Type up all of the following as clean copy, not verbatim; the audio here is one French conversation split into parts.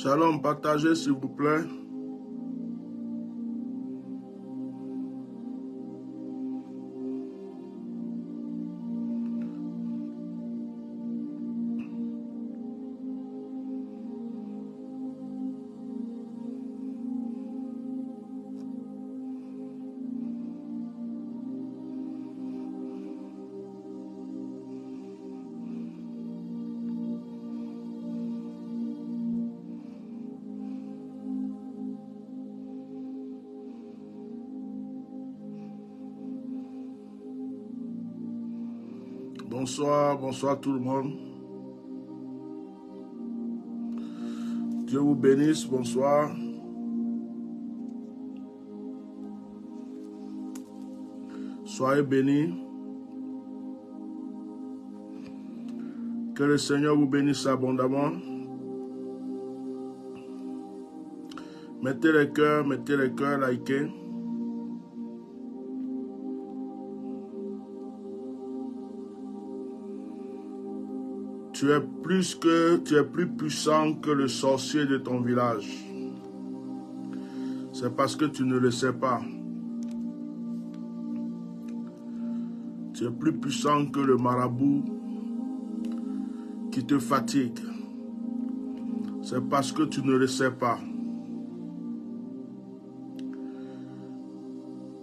Shalom, partagez s'il vous plaît. Bonsoir, bonsoir tout le monde. Dieu vous bénisse, bonsoir. Soyez bénis. Que le Seigneur vous bénisse abondamment. Mettez les cœurs, likez. Tu es plus puissant que le sorcier de ton village. C'est parce que tu ne le sais pas. Tu es plus puissant que le marabout qui te fatigue. C'est parce que tu ne le sais pas.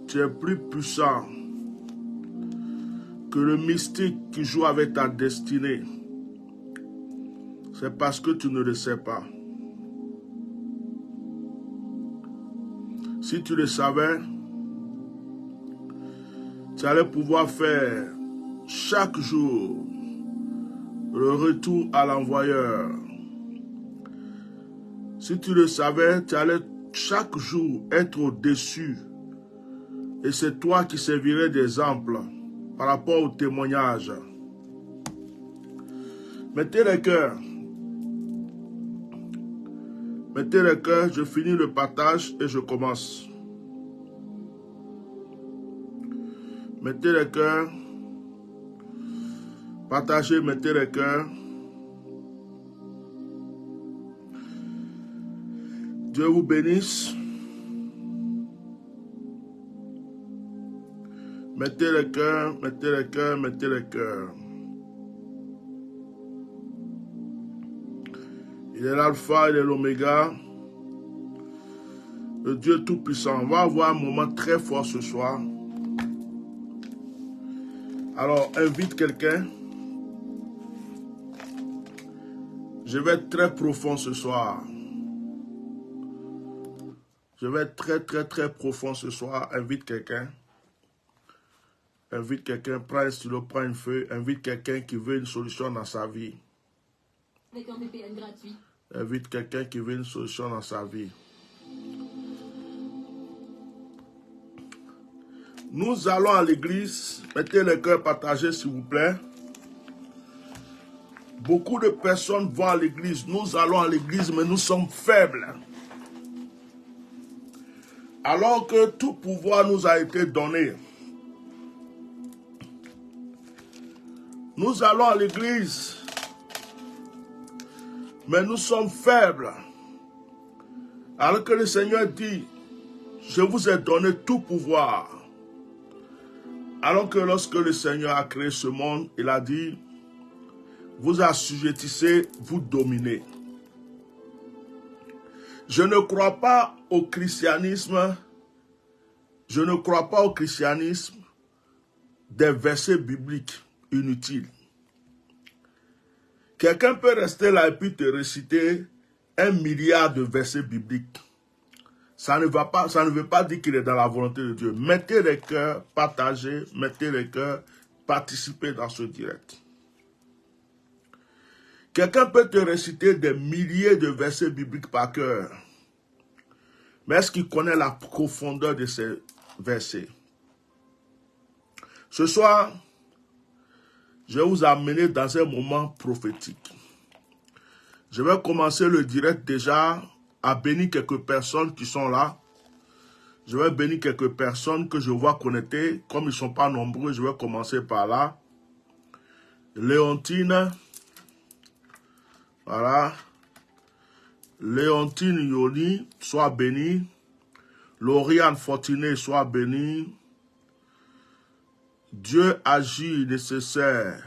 Tu es plus puissant que le mystique qui joue avec ta destinée. C'est parce que tu ne le sais pas. Si tu le savais, tu allais pouvoir faire chaque jour le retour à l'envoyeur. Si tu le savais, tu allais chaque jour être au-dessus. Et c'est toi qui servirais d'exemple par rapport au témoignage. Mettez les cœurs. Mettez les cœurs, je finis le partage et je commence. Mettez les cœurs. Partagez, mettez les cœurs. Dieu vous bénisse. Mettez les cœurs, mettez les cœurs, mettez les cœurs. Il est l'alpha, il est l'oméga, le Dieu tout-puissant. On va avoir un moment très fort ce soir. Alors, invite quelqu'un. Je vais être très profond ce soir. Je vais être très profond ce soir. Invite quelqu'un. Invite quelqu'un, prends un stylo, prends une feuille. Invite quelqu'un qui veut une solution dans sa vie. Avec un VPN gratuit. Invite quelqu'un qui veut une solution dans sa vie. Nous allons à l'église. Mettez les cœurs partagés, s'il vous plaît. Beaucoup de personnes vont à l'église. Nous allons à l'église, mais nous sommes faibles. Alors que tout pouvoir nous a été donné. Nous allons à l'église, mais nous sommes faibles. Alors que le Seigneur dit, je vous ai donné tout pouvoir. Alors que lorsque le Seigneur a créé ce monde, il a dit, vous assujettissez, vous dominez. Je ne crois pas au christianisme. Je ne crois pas au christianisme des versets bibliques inutiles. Quelqu'un peut rester là et puis te réciter 1 milliard de versets bibliques. Ça ne veut pas dire qu'il est dans la volonté de Dieu. Mettez les cœurs, partagez, mettez les cœurs, participez dans ce direct. Quelqu'un peut te réciter des milliers de versets bibliques par cœur. Mais est-ce qu'il connaît la profondeur de ces versets? Ce soir, je vais vous amener dans un moment prophétique. Je vais commencer le direct déjà à bénir quelques personnes qui sont là. Je vais bénir quelques personnes que je vois connectées. Comme ils ne sont pas nombreux, je vais commencer par là. Léontine. Voilà. Léontine Yoni, sois bénie. Lauriane Fortuné, sois bénie. Dieu agit nécessaire.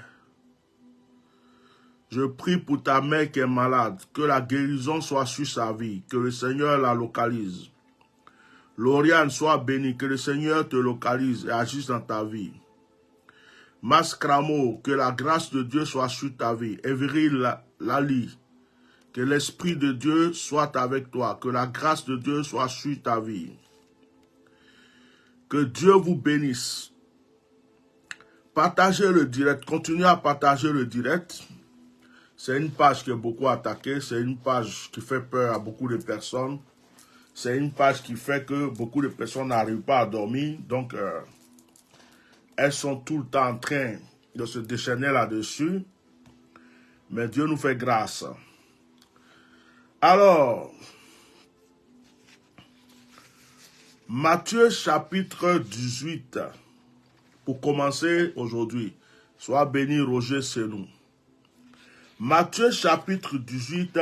Je prie pour ta mère qui est malade, que la guérison soit sur sa vie, que le Seigneur la localise. Lauriane, sois bénie, que le Seigneur te localise et agisse dans ta vie. Mascramo, que la grâce de Dieu soit sur ta vie. Evril Lali, que l'Esprit de Dieu soit avec toi, que la grâce de Dieu soit sur ta vie. Que Dieu vous bénisse. Partagez le direct, continuez à partager le direct. C'est une page qui est beaucoup attaquée, c'est une page qui fait peur à beaucoup de personnes. C'est une page qui fait que beaucoup de personnes n'arrivent pas à dormir. Donc, elles sont tout le temps en train de se déchaîner là-dessus. Mais Dieu nous fait grâce. Alors, Matthieu chapitre 18, pour commencer aujourd'hui. Sois béni Roger Senou. Matthieu chapitre 18,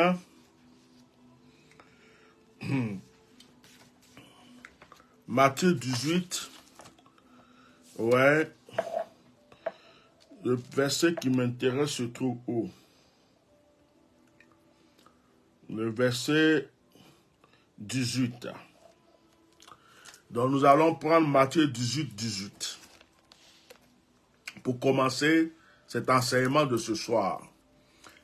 Matthieu 18, ouais, le verset qui m'intéresse se trouve où? Le verset 18. Donc nous allons prendre Matthieu 18, 18 pour commencer cet enseignement de ce soir.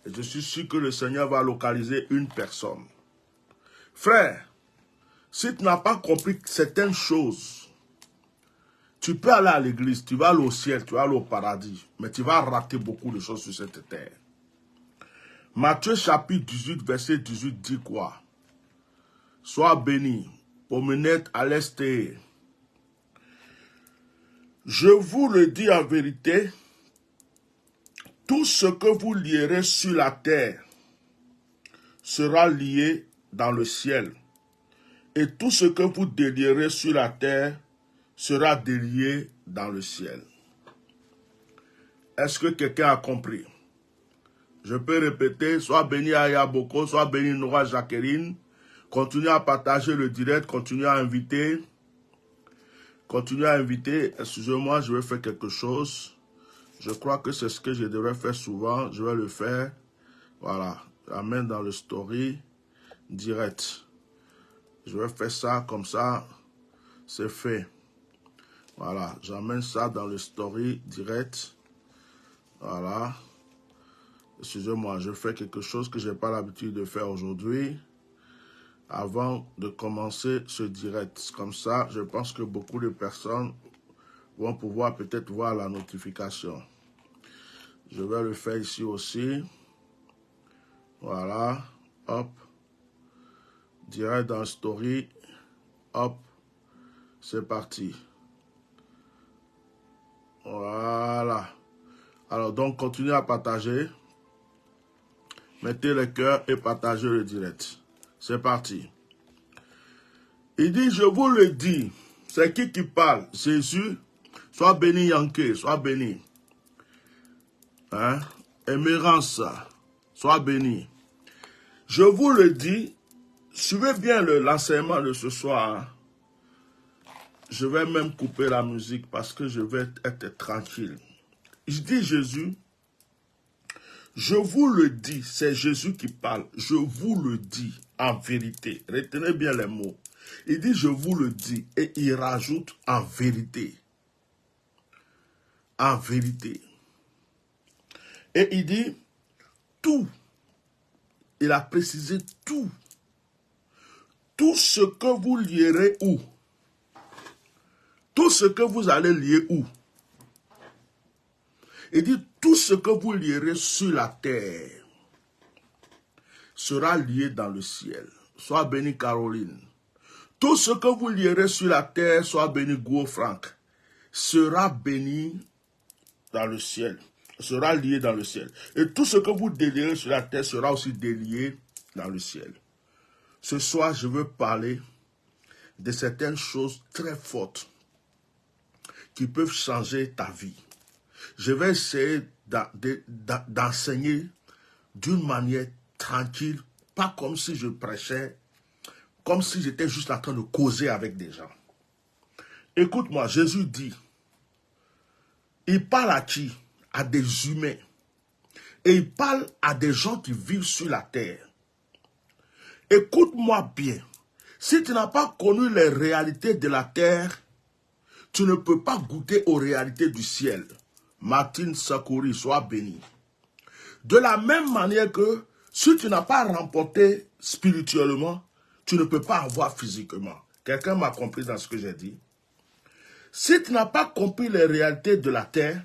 Et je suis sûr que le Seigneur va localiser une personne. Frère, si tu n'as pas compris certaines choses, tu peux aller à l'église, tu vas aller au ciel, tu vas aller au paradis, mais tu vas rater beaucoup de choses sur cette terre. Matthieu chapitre 18, verset 18 dit quoi? Sois béni, Pomenet à l'est. Je vous le dis en vérité, tout ce que vous lierez sur la terre sera lié dans le ciel. Et tout ce que vous délierez sur la terre sera délié dans le ciel. Est-ce que quelqu'un a compris? Je peux répéter, sois béni Aya Boko, sois béni Nora Jacqueline. Continuez à partager le direct, continuez à inviter. Continuez à inviter. Excusez-moi, je vais faire quelque chose. Je crois que c'est ce que je devrais faire souvent. Je vais le faire. Voilà. J'amène dans le story direct. Je vais faire ça comme ça. C'est fait. Voilà. J'amène ça dans le story direct. Voilà. Excusez-moi, je fais quelque chose que je n'ai pas l'habitude de faire aujourd'hui. Avant de commencer ce direct. Comme ça, je pense que beaucoup de personnes vont pouvoir peut-être voir la notification. Je vais le faire ici aussi. Voilà. Hop. Direct dans le story. Hop. C'est parti. Voilà. Alors, donc, continuez à partager. Mettez le cœur et partagez le direct. C'est parti. Il dit, je vous le dis. C'est qui parle? Jésus. Sois béni, Yankee. Sois béni. Hein? Émérance. Sois béni. Je vous le dis. Suivez bien l'enseignement de ce soir. Je vais même couper la musique parce que je vais être tranquille. Je dis Jésus. Je vous le dis, c'est Jésus qui parle. Je vous le dis en vérité. Retenez bien les mots. Il dit je vous le dis et il rajoute en vérité. En vérité. Et il dit tout. Il a précisé tout. Tout ce que vous lierez où? Tout ce que vous allez lier où? Il dit, tout ce que vous lierez sur la terre sera lié dans le ciel. Sois béni Caroline. Tout ce que vous lierez sur la terre, sois béni Gouo Franck, sera béni dans le ciel. Sera lié dans le ciel. Et tout ce que vous délierez sur la terre sera aussi délié dans le ciel. Ce soir, je veux parler de certaines choses très fortes qui peuvent changer ta vie. Je vais essayer d'enseigner d'une manière tranquille, pas comme si je prêchais, comme si j'étais juste en train de causer avec des gens. Écoute-moi, Jésus dit, il parle à qui? À des humains. Et il parle à des gens qui vivent sur la terre. Écoute-moi bien. Si tu n'as pas connu les réalités de la terre, tu ne peux pas goûter aux réalités du ciel. Martine Sakouri, sois béni. De la même manière que si tu n'as pas remporté spirituellement, tu ne peux pas avoir physiquement. Quelqu'un m'a compris dans ce que j'ai dit? Si tu n'as pas compris les réalités de la terre,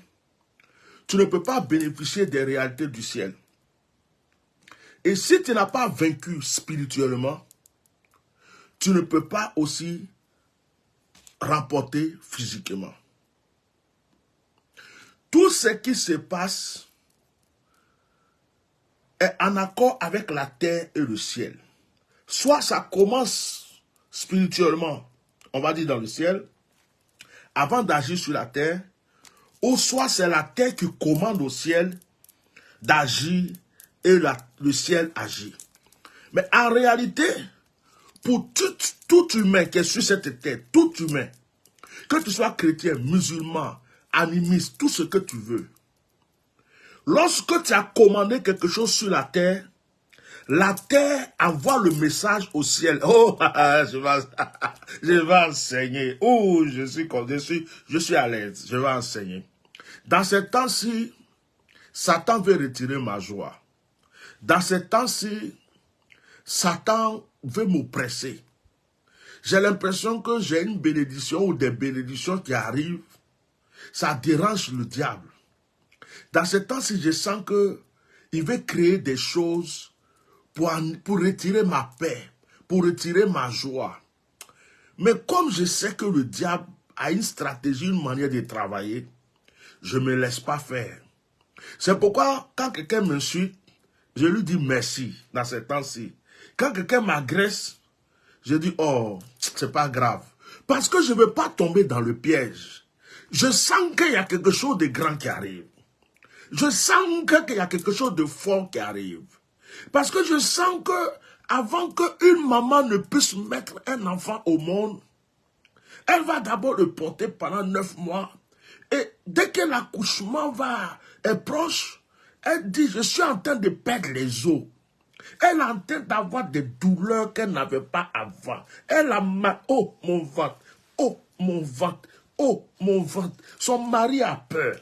tu ne peux pas bénéficier des réalités du ciel. Et si tu n'as pas vaincu spirituellement, tu ne peux pas aussi remporter physiquement. Tout ce qui se passe est en accord avec la terre et le ciel. Soit ça commence spirituellement, on va dire dans le ciel, avant d'agir sur la terre, ou soit c'est la terre qui commande au ciel d'agir et le ciel agit. Mais en réalité, pour tout humain qui est sur cette terre, tout humain, que tu sois chrétien, musulman, animiste, tout ce que tu veux, lorsque tu as commandé quelque chose sur la terre envoie le message au ciel. Oh, je vais enseigner. Oh, je suis à l'aise. Je vais enseigner. Dans ce temps-ci, Satan veut retirer ma joie. Dans ce temps-ci, Satan veut m'oppresser. J'ai l'impression que j'ai une bénédiction ou des bénédictions qui arrivent. Ça dérange le diable. Dans ce temps-ci, je sens qu'il veut créer des choses pour retirer ma paix, pour retirer ma joie. Mais comme je sais que le diable a une stratégie, une manière de travailler, je ne me laisse pas faire. C'est pourquoi, quand quelqu'un m'insulte, je lui dis merci dans ces temps-ci. Quand quelqu'un m'agresse, je dis, oh, c'est pas grave. Parce que je ne veux pas tomber dans le piège. Je sens qu'il y a quelque chose de grand qui arrive. Je sens qu'il y a quelque chose de fort qui arrive. Parce que je sens que avant qu'une maman ne puisse mettre un enfant au monde, elle va d'abord le porter pendant 9 mois. Et dès que l'accouchement est proche, elle dit, je suis en train de perdre les os. Elle est en train d'avoir des douleurs qu'elle n'avait pas avant. Elle a mal. Oh, mon ventre. Oh, mon ventre. Oh, mon ventre. Son mari a peur.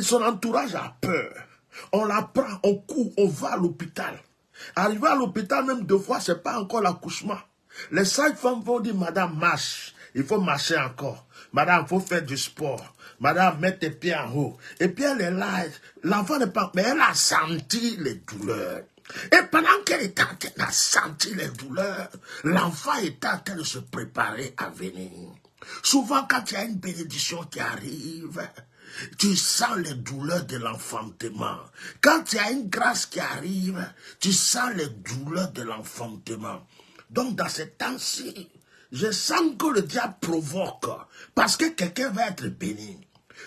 Son entourage a peur. On la prend, on court, on va à l'hôpital. Arrivé à l'hôpital, même 2 fois, ce n'est pas encore l'accouchement. Les sages-femmes vont dire, madame, marche. Il faut marcher encore. Madame, il faut faire du sport. Madame, mets tes pieds en haut. Et puis elle est là. L'enfant n'est pas... Mais elle a senti les douleurs. Et pendant qu'elle était en train de sentir les douleurs, l'enfant était en train de se préparer à venir. Souvent, quand il y a une bénédiction qui arrive, tu sens les douleurs de l'enfantement. Quand il y a une grâce qui arrive, tu sens les douleurs de l'enfantement. Donc, dans ce temps-ci, je sens que le diable provoque, parce que quelqu'un va être béni.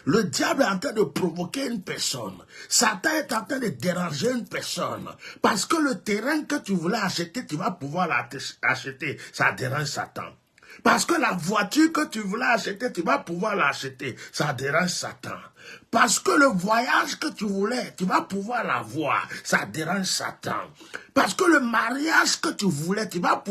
Le diable est en train de provoquer une personne. Satan est en train de déranger une personne. Parce que le terrain que tu voulais acheter, tu vas pouvoir l'acheter. Ça dérange Satan. Parce que la voiture que tu voulais acheter, tu vas pouvoir l'acheter. Ça dérange Satan. Parce que le voyage que tu voulais, tu vas pouvoir l'avoir. Ça dérange Satan. Parce que le mariage que tu voulais, tu vas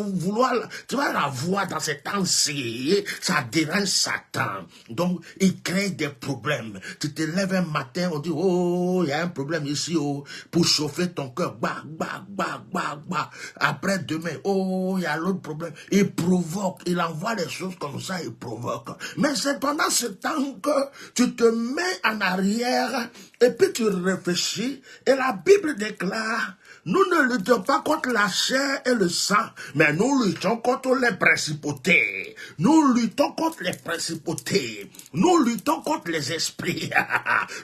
l'avoir dans ces temps-ci. Ça dérange Satan. Donc, il crée des problèmes. Tu te lèves un matin, on dit, oh, il y a un problème ici, oh, pour chauffer ton cœur. Bah, bah, bah, bah, bah. Après demain, oh, il y a l'autre problème. Il provoque, il envoie des choses comme ça, il provoque. Mais c'est pendant ce temps que tu te mets en arrière et puis tu réfléchis et la Bible déclare, nous ne luttons pas contre la chair et le sang, mais nous luttons contre les principautés. Nous luttons contre les principautés. Nous luttons contre les esprits.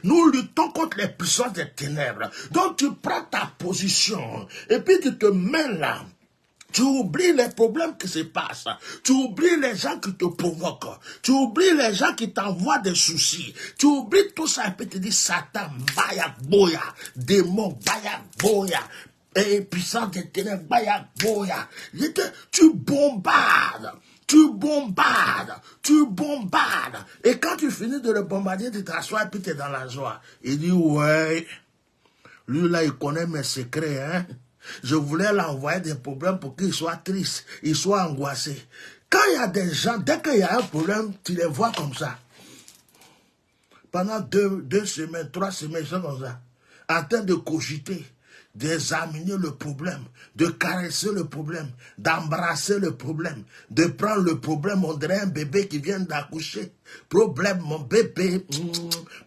Nous luttons contre les puissances des ténèbres. Donc tu prends ta position et puis tu te mets là. Tu oublies les problèmes qui se passent. Tu oublies les gens qui te provoquent. Tu oublies les gens qui t'envoient des soucis. Tu oublies tout ça et puis tu dis, Satan, baya boya, démon, baya boya. et puissance des ténèbres, baya, boya. Tu bombardes. Tu bombardes, tu bombardes. Et quand tu finis de le bombarder, tu t'assois et puis tu es dans la joie. Il dit, ouais, lui là, il connaît mes secrets, hein. Je voulais l'envoyer des problèmes pour qu'il soit triste, il soit angoissé. Quand il y a des gens, dès qu'il y a un problème, tu les vois comme ça. Pendant 2 semaines, 3 semaines, ils sont comme ça, en train de cogiter, d'examiner le problème, de caresser le problème, d'embrasser le problème, de prendre le problème, on dirait un bébé qui vient d'accoucher. Problème, mon bébé,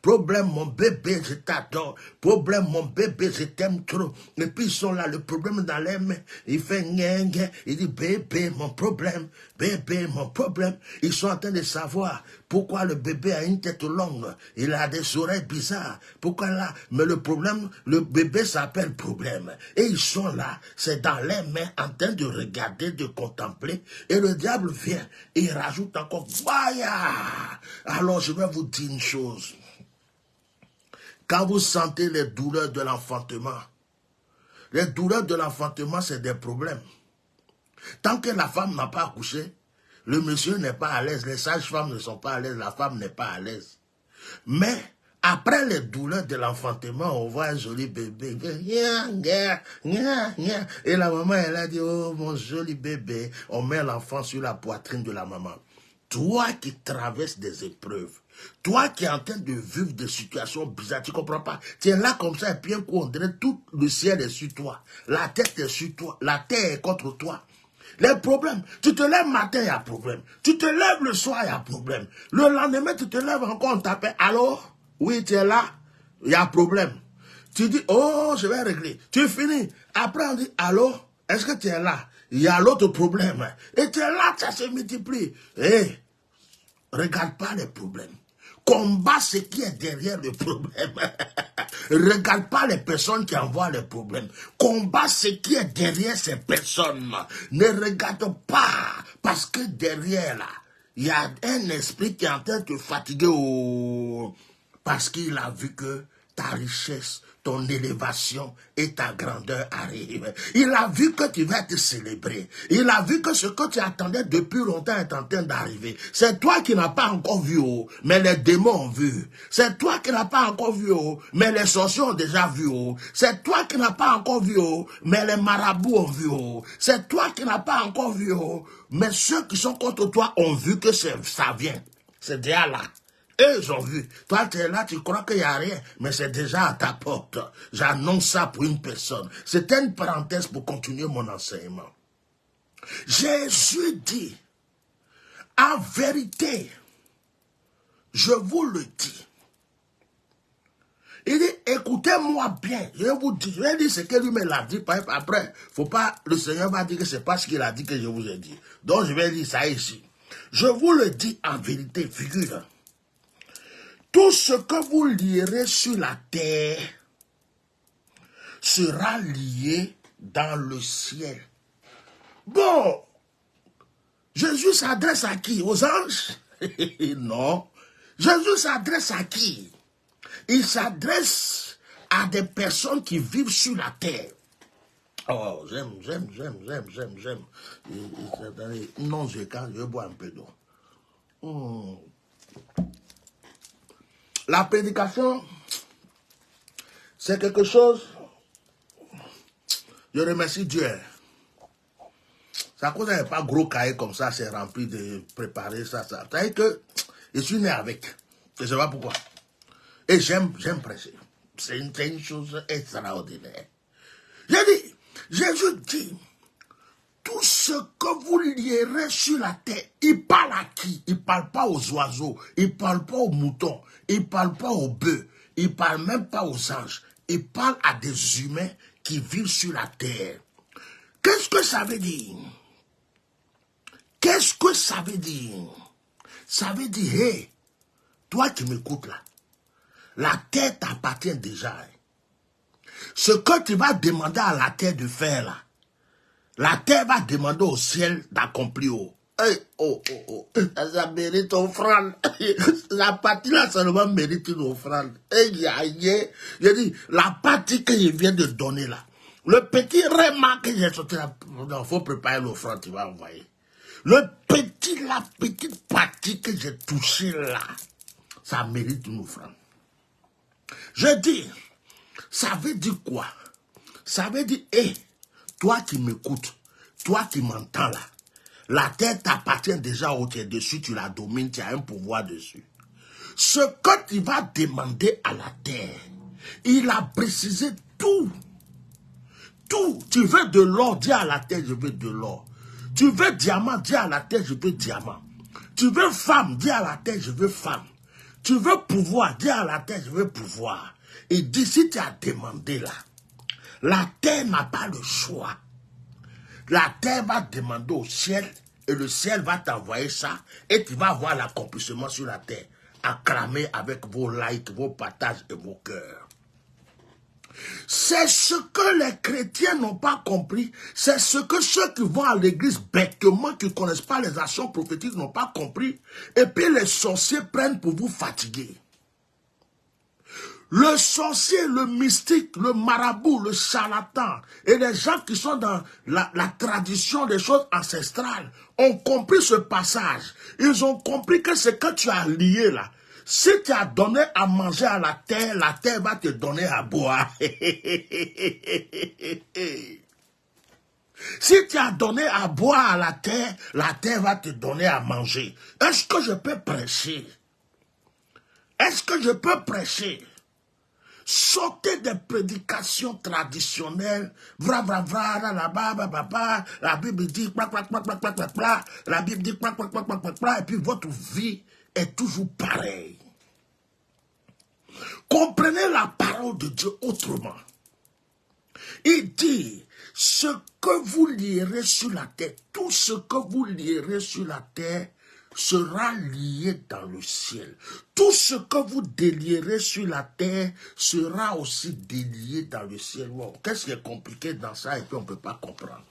problème, mon bébé, je t'adore. Problème, mon bébé, je t'aime trop. Et puis ils sont là, le problème dans les mains. Il fait ngang, il dit bébé, mon problème, bébé, mon problème. Ils sont en train de savoir pourquoi le bébé a une tête longue. Il a des oreilles bizarres. Pourquoi là? Mais le problème, le bébé s'appelle problème. Et ils sont là, c'est dans les mains, en train de regarder, de contempler. Et le diable vient et il rajoute encore, Baya! Alors je vais vous dire une chose. Quand vous sentez les douleurs de l'enfantement, les douleurs de l'enfantement, c'est des problèmes. Tant que la femme n'a pas accouché, le monsieur n'est pas à l'aise, les sages-femmes ne sont pas à l'aise, la femme n'est pas à l'aise. Mais après les douleurs de l'enfantement, on voit un joli bébé. Et la maman, elle a dit, oh mon joli bébé, on met l'enfant sur la poitrine de la maman. Toi qui traverses des épreuves, toi qui es en train de vivre des situations bizarres, tu ne comprends pas. Tu es là comme ça et puis un coup on dirait tout le ciel est sur toi. La tête est sur toi, la terre est contre toi. Les problèmes, tu te lèves matin, il y a problème. Tu te lèves le soir, il y a problème. Le lendemain, tu te lèves encore, on t'appelle. Allô? Oui, tu es là, il y a problème. Tu dis, oh, je vais régler. Tu finis. Après, on dit, allô? Est-ce que tu es là? Il y a l'autre problème. Et tu es là, ça se multiplie. Hé, regarde pas les problèmes. Combat ce qui est derrière le problème. Regarde pas les personnes qui envoient les problèmes. Combat ce qui est derrière ces personnes. Ne regarde pas. Parce que derrière là, il y a un esprit qui est en train de te fatiguer. Oh, parce qu'il a vu que ta richesse, ton élévation et ta grandeur arrivent. Il a vu que tu vas te célébrer. Il a vu que ce que tu attendais depuis longtemps est en train d'arriver. C'est toi qui n'as pas encore vu, oh, mais les démons ont vu. C'est toi qui n'as pas encore vu, oh, mais les sorciers ont déjà vu. Oh. C'est toi qui n'as pas encore vu, oh, mais les marabouts ont vu. Oh. C'est toi qui n'as pas encore vu, oh, mais ceux qui sont contre toi ont vu que ça vient. C'est déjà là. Eux, ils ont vu. Toi, tu es là, tu crois qu'il n'y a rien, mais c'est déjà à ta porte. J'annonce ça pour une personne. C'était une parenthèse pour continuer mon enseignement. Jésus dit, en vérité, je vous le dis. Il dit, écoutez-moi bien. Je vais dire ce que lui-même l'a dit. Après, faut pas, le Seigneur va dire que c'est pas ce qu'il a dit que je vous ai dit. Donc, je vais dire ça ici. Je vous le dis en vérité, figure. Tout ce que vous lierez sur la terre sera lié dans le ciel. Bon, Jésus s'adresse à qui? Aux anges? Non. Jésus s'adresse à qui? Il s'adresse à des personnes qui vivent sur la terre. Oh, j'aime. Non, je bois un peu d'eau. La prédication, c'est quelque chose, je remercie Dieu. Ça cause n'est pas gros cahier comme ça, c'est rempli de préparer ça. C'est-à-dire que je suis né avec, je ne sais pas pourquoi. Et j'aime prêcher. C'est une chose extraordinaire. J'ai dit, Jésus dit, tout ce que vous lierez sur la terre, il parle à qui? Il ne parle pas aux oiseaux, il ne parle pas aux moutons, il ne parle pas aux bœufs, il ne parle même pas aux anges. Il parle à des humains qui vivent sur la terre. Qu'est-ce que ça veut dire? Qu'est-ce que ça veut dire? Ça veut dire, hé, toi qui m'écoutes là, la terre t'appartient déjà. Ce que tu vas demander à la terre de faire là, la terre va demander au ciel d'accomplir. Ça mérite offrande. La partie là seulement mérite une offrande. Je dis, la partie que je viens de donner là, Le petit réma que j'ai sauté, il faut préparer l'offrande, tu vas envoyer. La petite partie que j'ai touchée là, ça mérite une offrande. Je dis, ça veut dire quoi? Ça veut dire, hé, toi qui m'écoutes, toi qui m'entends là, la terre t'appartient déjà au dessus, tu la domines, tu as un pouvoir dessus. Ce que tu vas demander à la terre, il a précisé tout. Tout. Tu veux de l'or, dis à la terre, je veux de l'or. Tu veux diamant, dis à la terre, je veux diamant. Tu veux femme, dis à la terre, je veux femme. Tu veux pouvoir, dis à la terre, je veux pouvoir. Et d'ici tu as demandé là, la terre n'a pas le choix. La terre va demander au ciel et le ciel va t'envoyer ça et tu vas avoir l'accomplissement sur la terre. Acclamez avec vos likes, vos partages et vos cœurs. C'est ce que les chrétiens n'ont pas compris. C'est ce que ceux qui vont à l'église bêtement, qui ne connaissent pas les actions prophétiques, n'ont pas compris. Et puis les sorciers prennent pour vous fatiguer. Le sorcier, le mystique, le marabout, le charlatan et les gens qui sont dans la tradition des choses ancestrales ont compris ce passage. Ils ont compris que ce que tu as lié là, si tu as donné à manger à la terre va te donner à boire. Si tu as donné à boire à la terre va te donner à manger. Est-ce que je peux prêcher? Est-ce que je peux prêcher? Sortez des prédications traditionnelles, la Bible dit, la Bible dit, et puis votre vie est toujours pareille. Comprenez la parole de Dieu autrement. Il dit, ce que vous lierez sur la terre, tout ce que vous lierez sur la terre sera lié dans le ciel. Tout ce que vous délierez sur la terre sera aussi délié dans le ciel. Wow. Qu'est-ce qui est compliqué dans ça et puis on ne peut pas comprendre?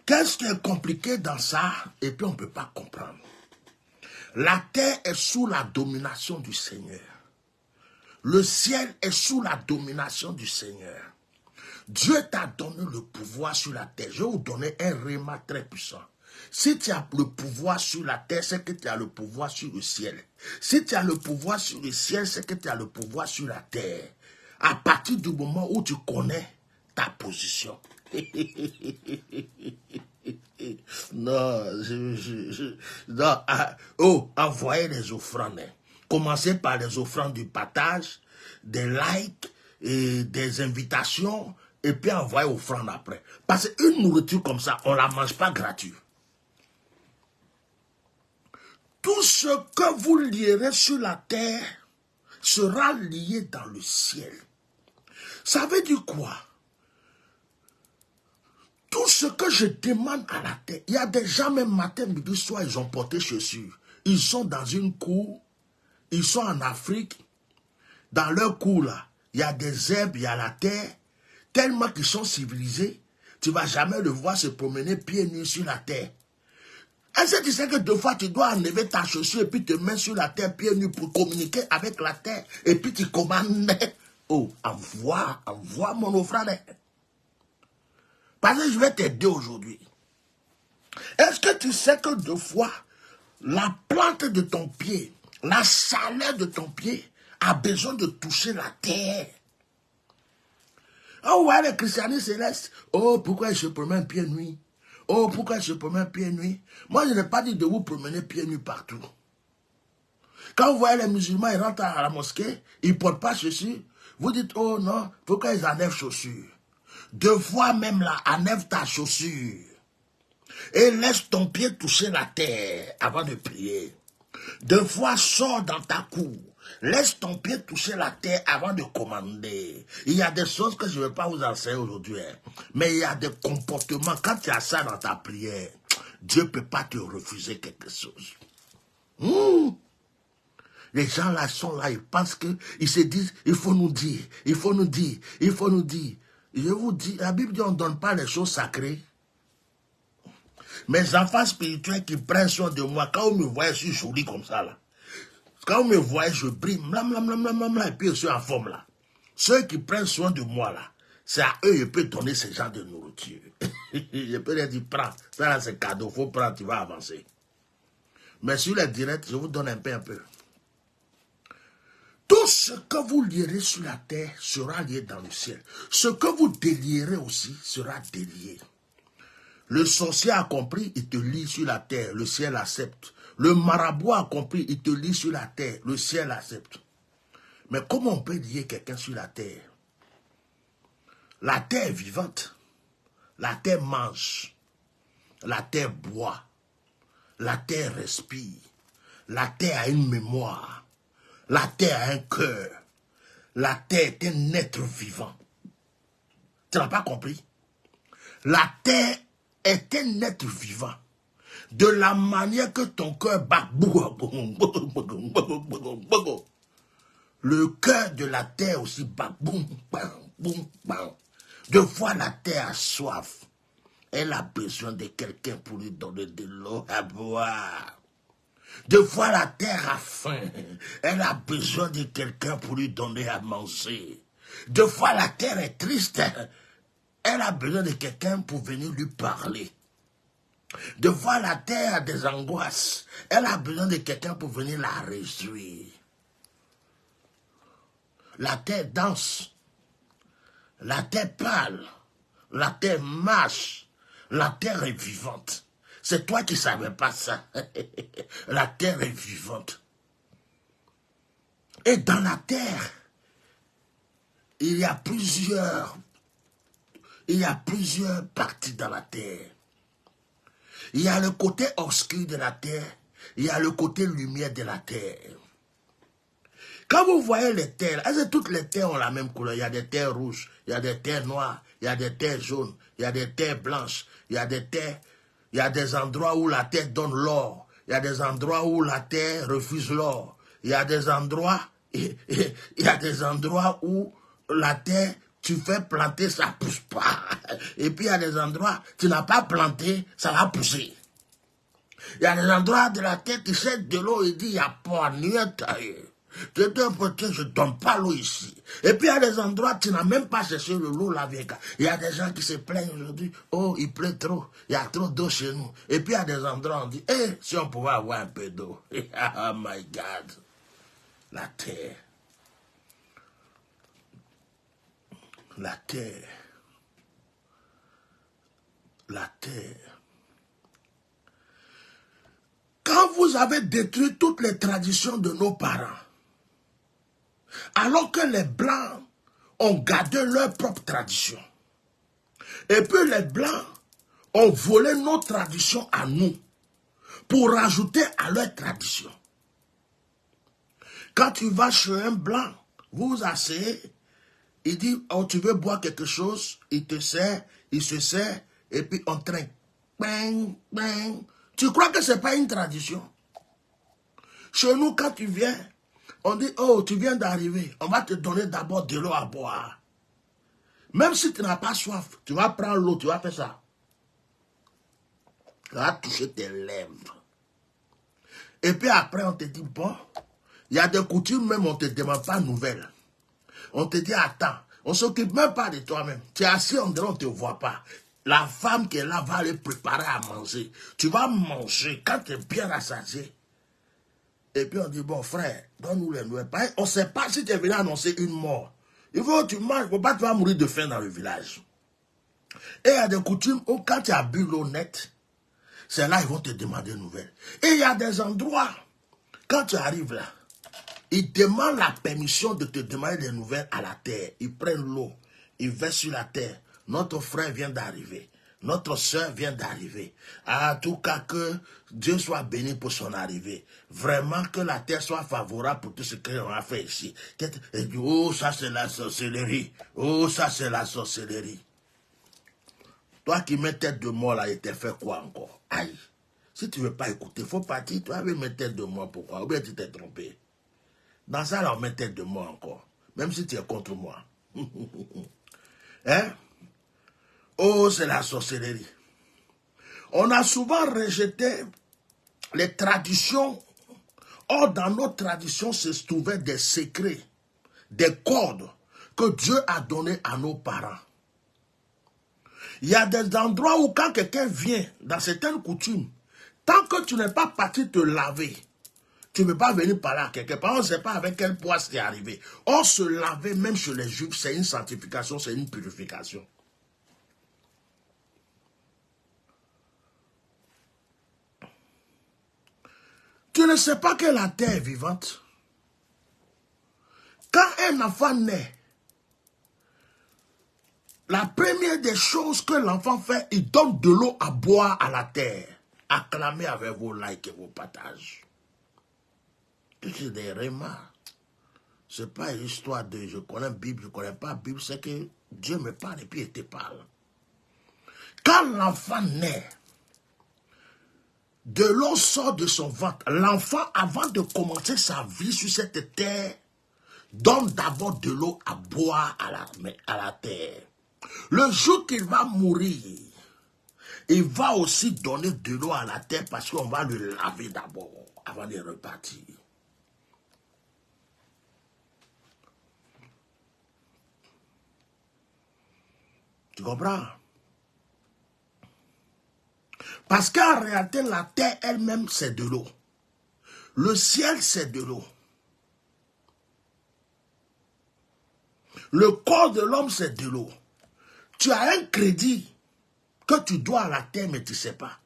Qu'est-ce qui est compliqué dans ça et puis on ne peut pas comprendre? La terre est sous la domination du Seigneur. Le ciel est sous la domination du Seigneur. Dieu t'a donné le pouvoir sur la terre. Je vais vous donner un réma très puissant. Si tu as le pouvoir sur la terre, c'est que tu as le pouvoir sur le ciel. Si tu as le pouvoir sur le ciel, c'est que tu as le pouvoir sur la terre. À partir du moment où tu connais ta position. Non, envoyez les offrandes. Commencez par les offrandes du partage, des likes, et des invitations, et puis envoyer offrande après. Parce qu'une nourriture comme ça, on ne la mange pas gratuite. Tout ce que vous lierez sur la terre sera lié dans le ciel. Ça veut dire quoi? Tout ce que je demande à la terre, il y a des gens, même matin, midi, soir, ils ont porté chaussures. Ils sont dans une cour, ils sont en Afrique, dans leur cour là, il y a des herbes, il y a la terre, tellement qu'ils sont civilisés, tu ne vas jamais le voir se promener pieds nus sur la terre. Est-ce que tu sais que deux fois tu dois enlever ta chaussure et puis te mettre sur la terre pieds nus pour communiquer avec la terre et puis tu commandes? Oh, envoie mon offrande. Parce que je vais t'aider aujourd'hui. Est-ce que tu sais que deux fois, la plante de ton pied, la chaleur de ton pied a besoin de toucher la terre? Oh ouais, les christianistes célestes. Oh, pourquoi ils se promènent pieds nus? Oh, pourquoi ils se promènent pieds nus? Moi, je n'ai pas dit de vous promener pieds nus partout. Quand vous voyez les musulmans, ils rentrent à la mosquée, ils ne portent pas chaussures. Vous dites, oh non, pourquoi ils enlèvent chaussures? Deux fois même là, enlève ta chaussure. Et laisse ton pied toucher la terre avant de prier. Deux fois, sors dans ta cour. Laisse ton pied toucher la terre avant de commander. Il y a des choses que je ne vais pas vous enseigner aujourd'hui. Mais il y a des comportements. Quand tu as ça dans ta prière, Dieu ne peut pas te refuser quelque chose. Les gens là sont là, ils pensent qu'ils se disent, il faut nous dire, il faut nous dire, il faut nous dire. Je vous dis, la Bible dit, on ne donne pas les choses sacrées. Mes enfants spirituels qui prennent soin de moi, quand vous me voyez, je suis joli comme ça là. Quand vous me voyez, je brille, et puis je suis en forme là. Ceux qui prennent soin de moi là, c'est à eux que je peux donner ce genre de nourriture. Je peux leur dire, prends, ça là c'est cadeau, faut prendre, tu vas avancer. Mais sur les directs, je vous donne un peu. Tout ce que vous lierez sur la terre sera lié dans le ciel. Ce que vous délierez aussi sera délié. Le sorcier a compris, il te lie sur la terre, le ciel accepte. Le marabout a compris, il te lie sur la terre, le ciel accepte. Mais comment on peut lier quelqu'un sur la terre? La terre est vivante. La terre mange. La terre boit. La terre respire. La terre a une mémoire. La terre a un cœur. La terre est un être vivant. Tu n'as pas compris? La terre est un être vivant. De la manière que ton cœur bat, le cœur de la terre aussi bat, boum, bam, boum, bam. De fois la terre a soif. Elle a besoin de quelqu'un pour lui donner de l'eau à boire. De fois la terre a faim. Elle a besoin de quelqu'un pour lui donner à manger. De fois la terre est triste. Elle a besoin de quelqu'un pour venir lui parler. De fois la terre a des angoisses. Elle a besoin de quelqu'un pour venir la réjouir. La terre danse. La terre parle. La terre marche. La terre est vivante. C'est toi qui ne savais pas ça. La terre est vivante. Et dans la terre, il y a plusieurs parties dans la terre. Il y a le côté obscur de la terre. Il y a le côté lumière de la terre. Quand vous voyez les terres, est-ce que toutes les terres ont la même couleur? Il y a des terres rouges, il y a des terres noires, il y a des terres jaunes, il y a des terres blanches, il y a des terres, il y a des endroits où la terre donne l'or, il y a des endroits où la terre refuse l'or, il y a des endroits, où la terre, tu fais planter, ça ne pousse pas. Et puis il y a des endroits, tu n'as pas planté, ça va pousser. Il y a des endroits de la terre, tu cherches de l'eau et dit, il n'y a pas ni un tailleur. Je ne donne pas l'eau ici. Et puis il y a des endroits, tu n'as même pas cherché l'eau là avec. Il y a des gens qui se plaignent aujourd'hui. Oh, il pleut trop. Il y a trop d'eau chez nous. Et puis il y a des endroits, on dit, si on pouvait avoir un peu d'eau. Oh my God. La terre. La terre. La terre. Quand vous avez détruit toutes les traditions de nos parents, alors que les Blancs ont gardé leur propre tradition, et puis les Blancs ont volé nos traditions à nous, pour rajouter à leur tradition. Quand tu vas chez un Blanc, vous vous asseyez, il dit, oh, tu veux boire quelque chose, il te sert, il se sert, et puis on trinque. Bang, bang. Tu crois que ce n'est pas une tradition? Chez nous, quand tu viens, on dit, oh, tu viens d'arriver, on va te donner d'abord de l'eau à boire. Même si tu n'as pas soif, tu vas prendre l'eau, tu vas faire ça. Tu vas toucher tes lèvres. Et puis après, on te dit, bon, il y a des coutumes même, on ne te demande pas de nouvelles. On te dit, attends, on ne s'occupe même pas de toi-même. Tu es assis, on ne te voit pas. La femme qui est là va aller préparer à manger. Tu vas manger quand tu es bien rassasié. Et puis on dit, bon frère, donne-nous les nouvelles. On ne sait pas si tu es venu annoncer une mort. Il faut que tu manges, il ne faut pas que tu vas mourir de faim dans le village. Et il y a des coutumes où quand tu as bu l'eau nette, c'est là qu'ils vont te demander des nouvelles. Et il y a des endroits, quand tu arrives là, ils demandent la permission de te demander des nouvelles à la terre. Ils prennent l'eau, ils versent sur la terre. Notre frère vient d'arriver. Notre soeur vient d'arriver. En tout cas, que Dieu soit béni pour son arrivée. Vraiment que la terre soit favorable pour tout ce qu'on a fait ici. Et dit, oh, ça c'est la sorcellerie. Oh, ça c'est la sorcellerie. Toi qui mets tête de mort là, il t'a fait quoi encore? Aïe. Si tu ne veux pas écouter, il faut partir. Toi, avec mes têtes de mort, pourquoi? Ou bien tu t'es trompé. Dans ça, là, on met tête de mort encore. Même si tu es contre moi. Hein? Oh, c'est la sorcellerie. On a souvent rejeté les traditions Or, dans notre tradition, se trouvaient des secrets, des codes que Dieu a donnés à nos parents. Il y a des endroits où quand quelqu'un vient, dans certaines coutumes, tant que tu n'es pas parti te laver, tu ne peux pas venir parler à quelqu'un. On ne sait pas avec quel poids c'est arrivé. Or, se laver, même chez les Juifs, c'est une sanctification, c'est une purification. Tu ne sais pas que la terre est vivante. Quand un enfant naît, la première des choses que l'enfant fait, il donne de l'eau à boire à la terre. Acclamez avec vos likes et vos partages. C'est des remarques. Ce n'est pas une histoire de je connais la Bible, je ne connais pas la Bible, c'est que Dieu me parle et puis il te parle. Quand l'enfant naît, de l'eau sort de son ventre. L'enfant, avant de commencer sa vie sur cette terre, donne d'abord de l'eau à boire à la terre. Le jour qu'il va mourir, il va aussi donner de l'eau à la terre parce qu'on va le laver d'abord avant de repartir. Tu comprends? Parce qu'en réalité, la terre elle-même, c'est de l'eau. Le ciel, c'est de l'eau. Le corps de l'homme, c'est de l'eau. Tu as un crédit que tu dois à la terre, mais tu ne sais pas.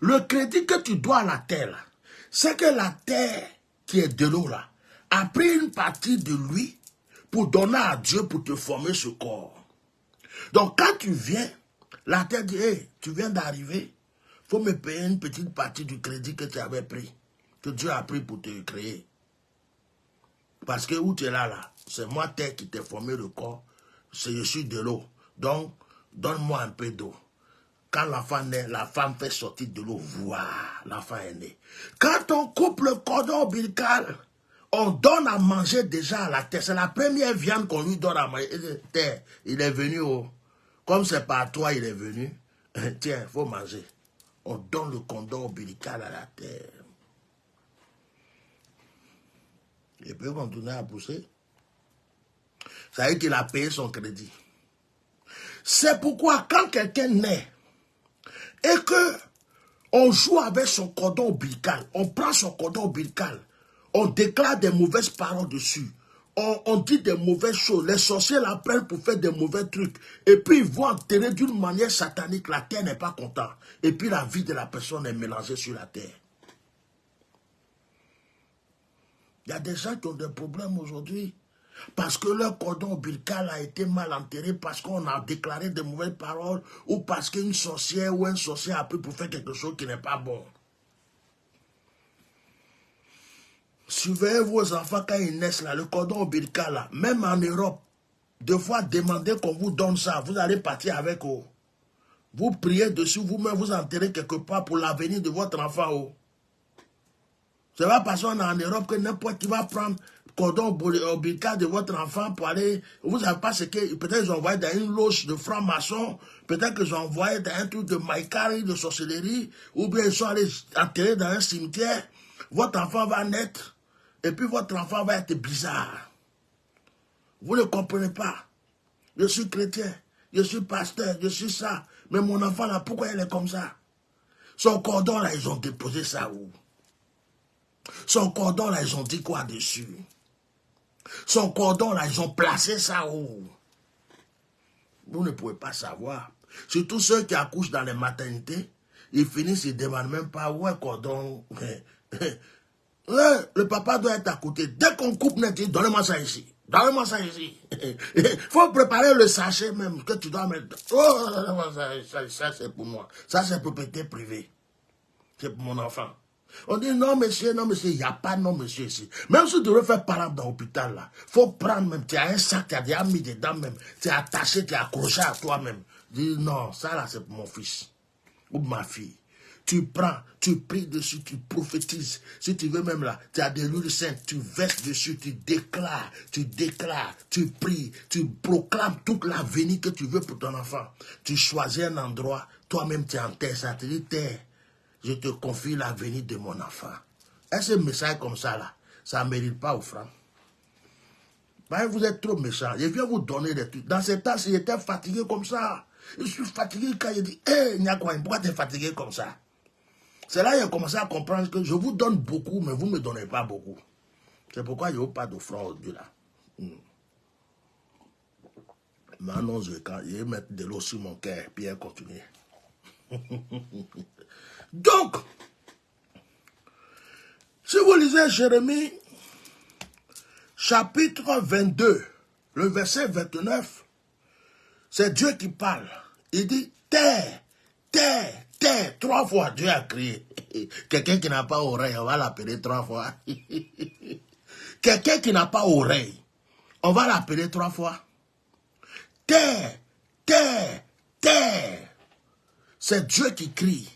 Le crédit que tu dois à la terre, c'est que la terre qui est de l'eau là, a pris une partie de lui pour donner à Dieu pour te former ce corps. Donc quand tu viens, la terre dit, hey, tu viens d'arriver, il faut me payer une petite partie du crédit que tu avais pris, que Dieu a pris pour te créer. Parce que où tu es là, c'est moi terre qui t'ai formé le corps, je suis de l'eau. Donc, donne-moi un peu d'eau. Quand l'enfant naît, la femme fait sortir de l'eau, voilà, l'enfant est né. Quand on coupe le cordon ombilical, on donne à manger déjà à la terre. C'est la première viande qu'on lui donne à manger. Terre, il est venu, comme c'est par toi il est venu, tiens, il faut manger. On donne le cordon ombilical à la terre. Il peut continuer à pousser. Ça veut dire qu'il a payé son crédit. C'est pourquoi quand quelqu'un naît et que on joue avec son cordon ombilical, on prend son cordon ombilical, on déclare des mauvaises paroles dessus, on dit des mauvaises choses, les sorciers l'apprennent pour faire des mauvais trucs, et puis ils vont enterrer d'une manière satanique, la terre n'est pas contente, et puis la vie de la personne est mélangée sur la terre. Il y a des gens qui ont des problèmes aujourd'hui. Parce que leur cordon ombilical a été mal enterré, parce qu'on a déclaré de mauvaises paroles, ou parce qu'une sorcière ou un sorcier a pris pour faire quelque chose qui n'est pas bon. Surveillez vos enfants quand ils naissent là, le cordon ombilical là, même en Europe, deux fois demandez qu'on vous donne ça, vous allez partir avec eux. Vous priez dessus, vous-même vous enterrez quelque part pour l'avenir de votre enfant. C'est pas parce qu'on est en Europe que n'importe qui va prendre cordon ombilical de votre enfant pour aller... Vous ne savez pas ce que... Peut-être qu'ils ont envoyé dans une loge de francs-maçons, peut-être qu'ils ont envoyé dans un truc de maïkari, de sorcellerie, ou bien ils sont allés enterrer dans un cimetière. Votre enfant va naître, et puis votre enfant va être bizarre. Vous ne comprenez pas. Je suis chrétien, je suis pasteur, je suis ça. Mais mon enfant là, pourquoi il est comme ça? Son cordon là, ils ont déposé ça où? Son cordon là, ils ont dit quoi dessus? Son cordon là, ils ont placé ça où? Vous ne pouvez pas savoir. Surtout ceux qui accouchent dans les maternités, ils finissent, ils ne demandent même pas où est le cordon. Le papa doit être à côté. Dès qu'on coupe net, il dit, donnez-moi ça ici. Donnez-moi ça ici. Il faut préparer le sachet même que tu dois mettre. Oh, ça c'est pour moi. Ça c'est propriété privée. C'est pour mon enfant. On dit non monsieur, il n'y a pas non monsieur ici. Même si tu devrais faire parade dans l'hôpital là, il faut prendre même, tu as un sac, tu as déjà mis dedans même, tu es attaché, tu es accroché à toi-même. Dis non, ça là c'est pour mon fils ou ma fille. Tu prends, tu pries dessus, tu prophétises. Si tu veux même là, tu as des l'huile sainte, tu verses dessus, tu déclares, tu pries, tu proclames toute l'avenir que tu veux pour ton enfant. Tu choisis un endroit, toi-même tu enterres ça, tu dis terre. Je te confie l'avenir de mon enfant. Et ce message comme ça, là, ça ne mérite pas offrande. Vous êtes trop méchant. Je viens vous donner des trucs. Dans ces temps, j'étais fatigué comme ça. Je suis fatigué quand je dis, hé, Nyakwa, pourquoi tu es fatigué comme ça? C'est là que j'ai commencé à comprendre que je vous donne beaucoup, mais vous ne me donnez pas beaucoup. C'est pourquoi il n'y a pas d'offrande au Dieu là. Maintenant, je vais mettre de l'eau sur mon cœur, puis elle continue. Donc, si vous lisez Jérémie, chapitre 22, le verset 29, c'est Dieu qui parle. Il dit, terre, terre, terre. 3 fois, Dieu a crié. Quelqu'un qui n'a pas oreille, on va l'appeler 3 fois. Quelqu'un qui n'a pas oreille, on va l'appeler 3 fois. Terre, terre, terre. C'est Dieu qui crie.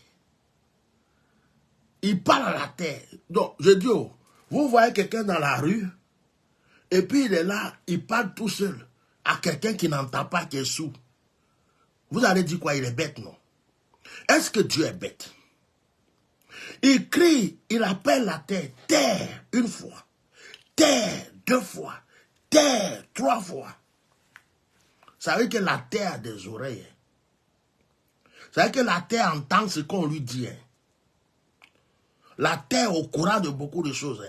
Il parle à la terre. Donc, je dis, oh, vous voyez quelqu'un dans la rue, et puis il est là, il parle tout seul à quelqu'un qui n'entend pas, qui est sourd. Vous allez dire quoi? Il est bête, non? Est-ce que Dieu est bête? Il crie, il appelle la terre, terre, 1 fois, terre, 2 fois, terre, 3 fois. Ça veut dire que la terre a des oreilles. Ça veut dire que la terre entend ce qu'on lui dit. La terre est au courant de beaucoup de choses.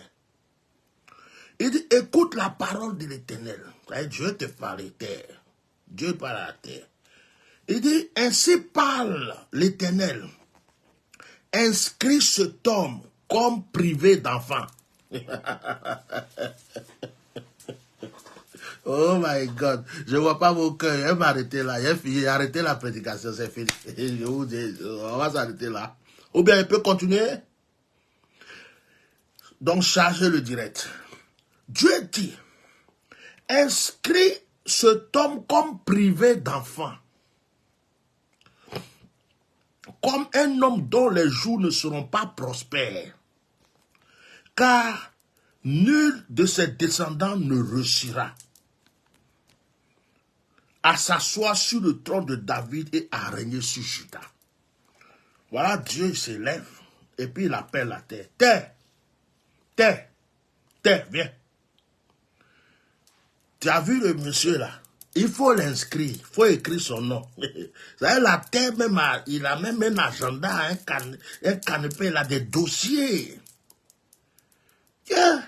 Il dit, écoute la parole de l'Éternel. Dieu te parle, terre. Dieu parle à la terre. Il dit, ainsi parle l'Éternel. Inscris cet homme comme privé d'enfant. Oh my God, je ne vois pas vos cœurs. Je vais m'arrêter là. J'ai arrêté la prédication, c'est fini. Je vous dis, on va s'arrêter là. Ou bien il peut continuer. Donc chargez le direct. Dieu dit, inscris cet homme comme privé d'enfant. Comme un homme dont les jours ne seront pas prospères. Car nul de ses descendants ne réussira à s'asseoir sur le trône de David et à régner sur Juda. Voilà, Dieu s'élève et puis il appelle la terre. Terre, terre, terre, viens. Tu as vu le monsieur là? Il faut l'inscrire, il faut écrire son nom. La terre, même, il a même un agenda, un canapé, il a des dossiers. Yeah.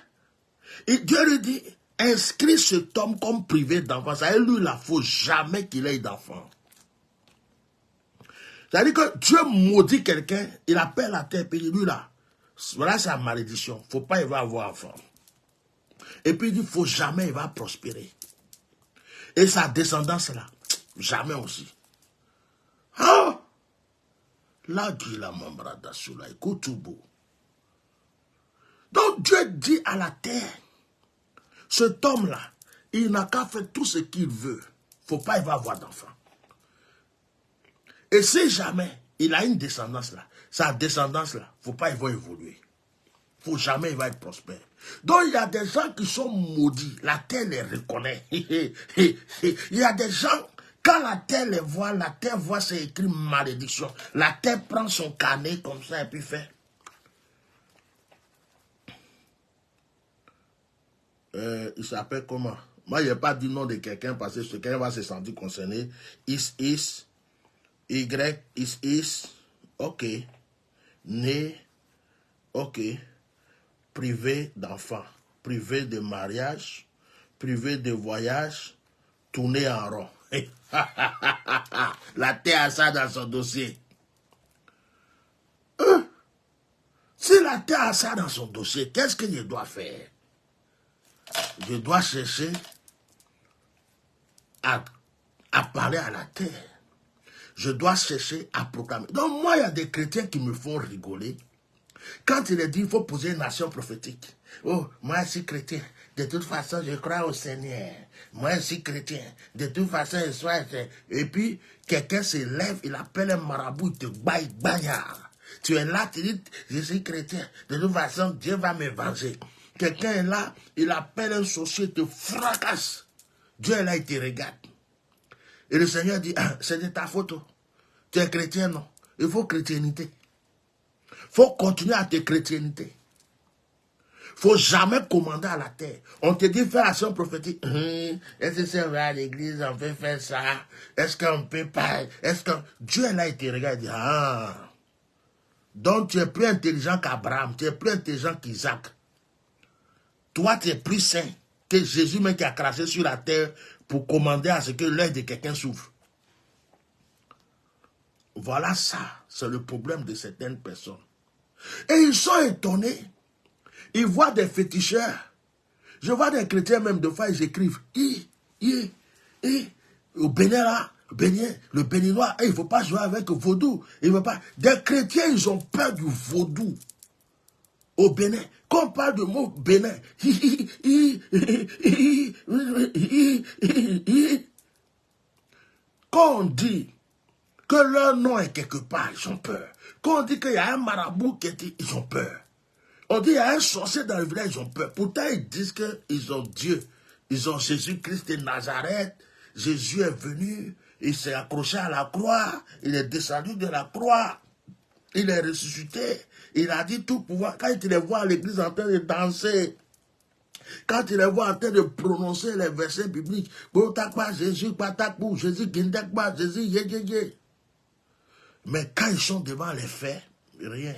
Et Dieu lui dit, inscris cet homme comme privé d'enfant. Ça veut dire, lui, il ne faut jamais qu'il ait d'enfant. C'est-à-dire que Dieu maudit quelqu'un, il appelle la terre, puis lui là, voilà sa malédiction. Il ne faut pas, il va avoir enfant. Et puis il dit, il ne faut jamais, il va prospérer. Et sa descendance là, jamais aussi. Ah! Là, Dieu la membrada sur la écoute tout beau. Donc Dieu dit à la terre, cet homme-là, il n'a qu'à faire tout ce qu'il veut. Il ne faut pas, il va avoir d'enfant. Et si jamais il a une descendance là, sa descendance là, il ne faut pas, il va évoluer. Il ne faut jamais, il va être prospère. Donc il y a des gens qui sont maudits, la terre les reconnaît. Il y a des gens, quand la terre les voit, la terre voit c'est écrit malédiction. La terre prend son carnet comme ça et puis fait. Il s'appelle comment? Moi, je n'ai pas dit le nom de quelqu'un parce que quelqu'un va se sentir concerné. Is, ok. Né, ok. Privé d'enfant, privé de mariage, privé de voyage, tourné en rond. La terre a ça dans son dossier. Si la terre a ça dans son dossier, qu'est-ce que je dois faire? Je dois chercher à parler à la terre. Je dois chercher à proclamer. Donc moi, il y a des chrétiens qui me font rigoler. Quand il est dit, il faut poser une nation prophétique. Oh, moi, je suis chrétien. De toute façon, je crois au Seigneur. Moi, je suis chrétien. De toute façon, je suis... Et puis, quelqu'un se lève, il appelle un marabout, il te baille. Tu es là, tu dis, je suis chrétien. De toute façon, Dieu va me venger. Quelqu'un est là, il appelle un sorcier, il te fracasse. Dieu est là, il te regarde. Et le Seigneur dit, ah, c'est de ta faute. Tu es chrétien, non? Il faut chrétienté. Il faut continuer à te chrétienté. Faut jamais commander à la terre. On te dit faire action prophétique. Est-ce que c'est vrai à l'église, on peut faire ça? Est-ce qu'on peut pas? Est-ce que Dieu est là, il te regarde et dit, ah. Donc tu es plus intelligent qu'Abraham, tu es plus intelligent qu'Isaac. Toi, tu es plus saint que Jésus même qui a craché sur la terre pour commander à ce que l'œil de quelqu'un s'ouvre. Voilà ça, c'est le problème de certaines personnes. Et ils sont étonnés. Ils voient des féticheurs. Je vois des chrétiens même, de fois, ils écrivent. Au Bénin là, le béninois, il ne faut pas jouer avec le vaudou. Il veut pas. Des chrétiens, ils ont peur du vaudou. Au Bénin, quand on parle de mot Bénin, quand on dit que leur nom est quelque part, ils ont peur. Quand on dit qu'il y a un marabout qui est, ils ont peur. On dit qu'il y a un sorcier dans le village, ils ont peur. Pourtant, ils disent qu'ils ont Dieu. Ils ont Jésus-Christ de Nazareth. Jésus est venu, il s'est accroché à la croix, il est descendu de la croix, il est ressuscité. Il a dit tout pouvoir. Quand il les voit à l'église en train de danser, quand il les voit en train de prononcer les versets bibliques, Jésus, Jésus, Jésus, mais quand ils sont devant les faits, rien.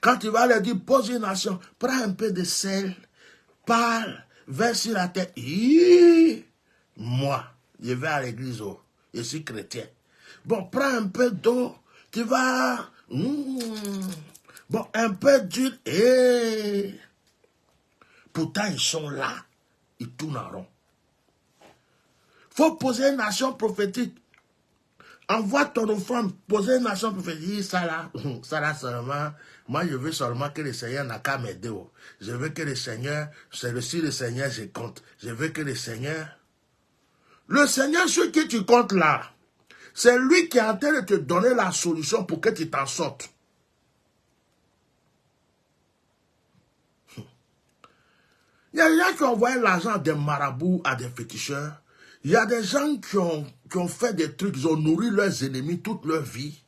Quand tu vas leur dire, pose une action, prends un peu de sel, parle, verse sur la tête. Moi, je vais à l'église, je suis chrétien. Bon, prends un peu d'eau, tu vas... bon, un peu d'huile, pourtant ils sont là, ils tournent en rond. Faut poser une action prophétique. Envoie ton offrande, poser une action prophétique. Ça là seulement, moi je veux seulement que le Seigneur n'a qu'à m'aider. Je veux que le Seigneur, c'est le sur le Seigneur je compte. Je veux que le Seigneur, sur qui tu comptes là, c'est lui qui est en train de te donner la solution pour que tu t'en sortes. Il y a des gens qui ont envoyé l'argent des marabouts à des féticheurs. Il y a des gens qui ont fait des trucs, ils ont nourri leurs ennemis toute leur vie.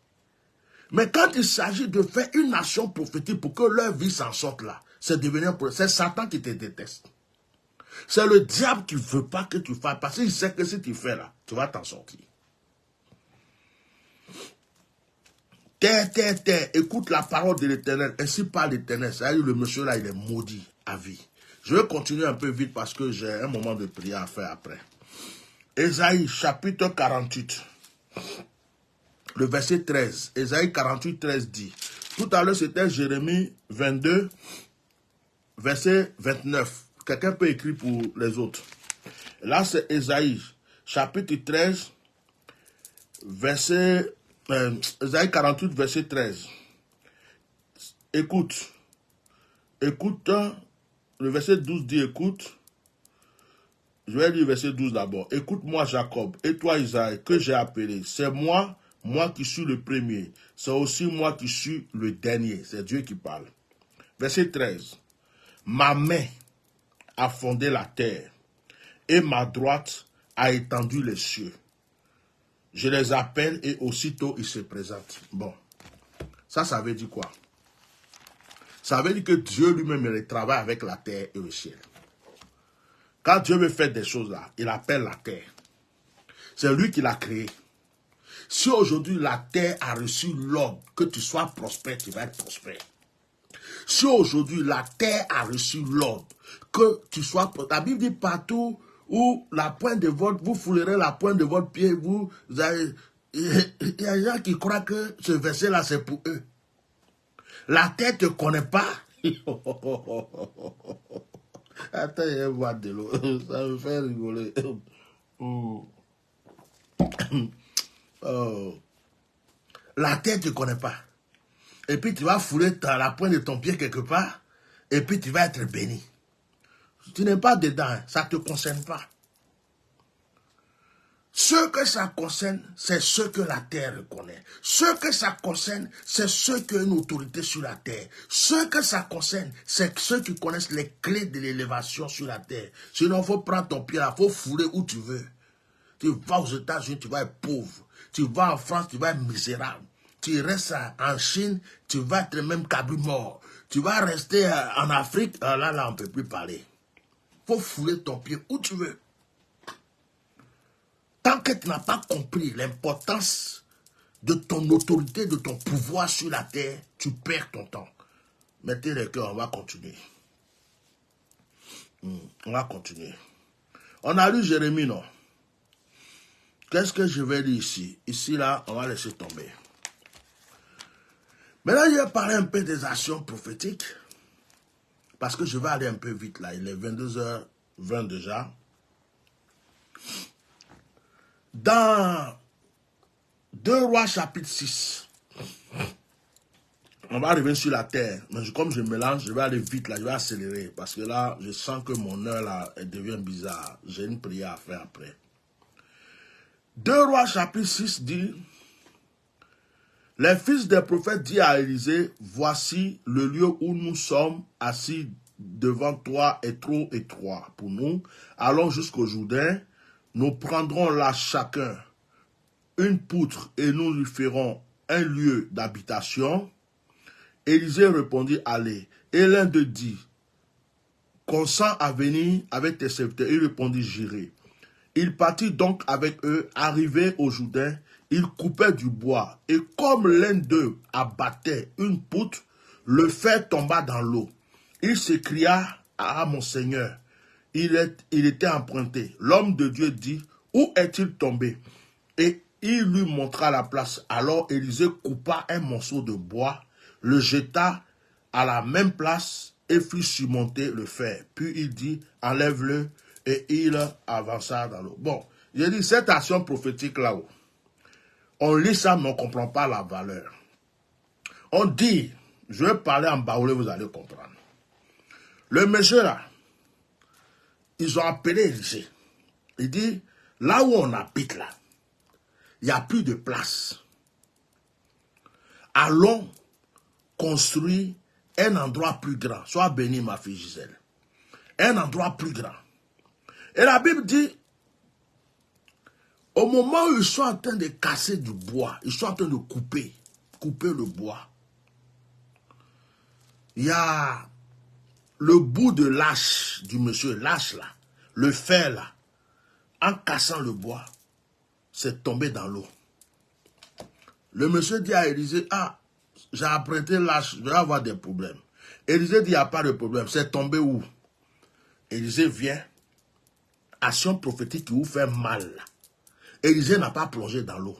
Mais quand il s'agit de faire une action prophétique pour que leur vie s'en sorte là, c'est Satan qui te déteste. C'est le diable qui ne veut pas que tu fasses, parce qu'il sait que si tu fais là, tu vas t'en sortir. Écoute la parole de l'Éternel, ainsi parle l'Éternel. C'est-à-dire le monsieur là, il est maudit à vie. Je vais continuer un peu vite parce que j'ai un moment de prière à faire après. Ésaïe chapitre 48, le verset 13. Ésaïe 48, 13 dit. Tout à l'heure c'était Jérémie 22, verset 29. Quelqu'un peut écrire pour les autres. Là c'est Ésaïe chapitre 13, verset... Ésaïe 48, verset 13. Écoute, le verset 12 dit écoute. Je vais lire le verset 12 d'abord. Écoute-moi Jacob, et toi Isaïe, que j'ai appelé. C'est moi qui suis le premier. C'est aussi moi qui suis le dernier. C'est Dieu qui parle. Verset 13. Ma main a fondé la terre, et ma droite a étendu les cieux. Je les appelle et aussitôt ils se présentent. Bon, ça veut dire quoi? Ça veut dire que Dieu lui-même il travaille avec la terre et le ciel. Quand Dieu veut faire des choses là, il appelle la terre. C'est lui qui l'a créée. Si aujourd'hui la terre a reçu l'ordre que tu sois prospère, tu vas être prospère. Si aujourd'hui la terre a reçu l'ordre que tu sois prospère, la Bible dit partout où la pointe de votre, vous foulerez la pointe de votre pied, il y a des gens qui croient que ce verset-là, c'est pour eux. La terre ne te connaît pas. Attends, il y a une boîte de l'eau. Ça me fait rigoler. La terre ne te connaît pas. Et puis tu vas fouler la pointe de ton pied quelque part, et puis tu vas être béni. Tu n'es pas dedans, ça ne te concerne pas. Ce que ça concerne, c'est ce que la terre reconnaît. Ce que ça concerne, c'est ce que une autorité sur la terre. Ce que ça concerne, c'est ceux qui connaissent les clés de l'élévation sur la terre. Sinon, il faut prendre ton pied là, il faut fouler où tu veux. Tu vas aux États-Unis, tu vas être pauvre. Tu vas en France, tu vas être misérable. Tu restes en Chine, tu vas être même cabri mort. Tu vas rester en Afrique, là, on ne peut plus parler. Il faut fouler ton pied où tu veux. Tant que tu n'as pas compris l'importance de ton autorité, de ton pouvoir sur la terre, tu perds ton temps. Mettez les cœurs, on va continuer. On va continuer. On a lu Jérémie, non? Qu'est-ce que je vais dire ici? Ici, là, on va laisser tomber. Maintenant, je vais parler un peu des actions prophétiques. Parce que je vais aller un peu vite, là. Il est 22h20 déjà. Dans 2 Rois chapitre 6, on va revenir sur la terre. Mais comme je mélange, je vais aller vite, là. Je vais accélérer. Parce que là, je sens que mon heure, là, elle devient bizarre. J'ai une prière à faire après. 2 Rois chapitre 6 dit, les fils des prophètes disent à Élisée, voici le lieu où nous sommes assis devant toi est trop étroit pour nous. Allons jusqu'au Jourdain, nous prendrons là chacun une poutre et nous lui ferons un lieu d'habitation. Élisée répondit, allez. Et l'un d'eux dit, consent à venir avec tes serviteurs. Il répondit, j'irai. Il partit donc avec eux, arrivé au Jourdain, il coupait du bois, et comme l'un d'eux abattait une poutre, le fer tomba dans l'eau. Il s'écria, ah mon Seigneur, il était emprunté. L'homme de Dieu dit, où est-il tombé? Et il lui montra la place. Alors Élisée coupa un morceau de bois, le jeta à la même place et fit surmonter le fer. Puis il dit, enlève-le. Et il avança dans l'eau. Bon, j'ai dit, cette action prophétique là-haut, on lit ça, mais on ne comprend pas la valeur. On dit, je vais parler en baoulé, vous allez comprendre. Le monsieur là, ils ont appelé Élisée. Il dit, là où on habite là, il n'y a plus de place. Allons construire un endroit plus grand. Sois béni, ma fille Gisèle. Un endroit plus grand. Et la Bible dit, au moment où ils sont en train de casser du bois, ils sont en train de couper le bois, il y a le bout de l'âche du monsieur, l'âche là, le fer là, en cassant le bois, c'est tombé dans l'eau. Le monsieur dit à Élisée, ah, j'ai emprunté l'âche, je vais avoir des problèmes. Élisée dit, il n'y a pas de problème, c'est tombé où? Élisée vient, action prophétique qui vous fait mal. Élisée n'a pas plongé dans l'eau.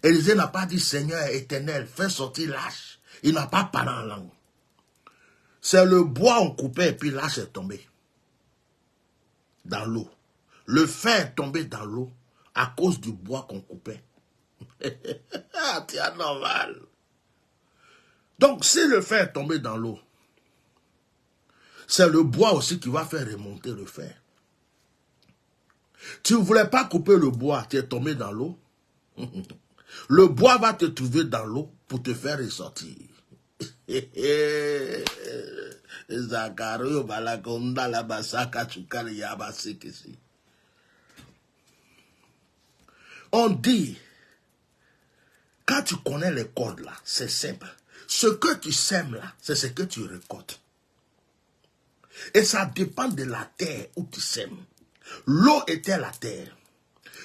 Élisée n'a pas dit, Seigneur éternel, fais sortir l'âche. Il n'a pas parlé en langue. C'est le bois on coupait et puis l'âche est tombé dans l'eau. Le fer est tombé dans l'eau à cause du bois qu'on coupait. C'est anormal. Donc si le fer est tombé dans l'eau, c'est le bois aussi qui va faire remonter le fer. Tu ne voulais pas couper le bois, tu es tombé dans l'eau. Le bois va te trouver dans l'eau pour te faire ressortir. On dit, quand tu connais les codes là, c'est simple. Ce que tu sèmes là, c'est ce que tu récoltes. Et ça dépend de la terre où tu sèmes. L'eau était la terre.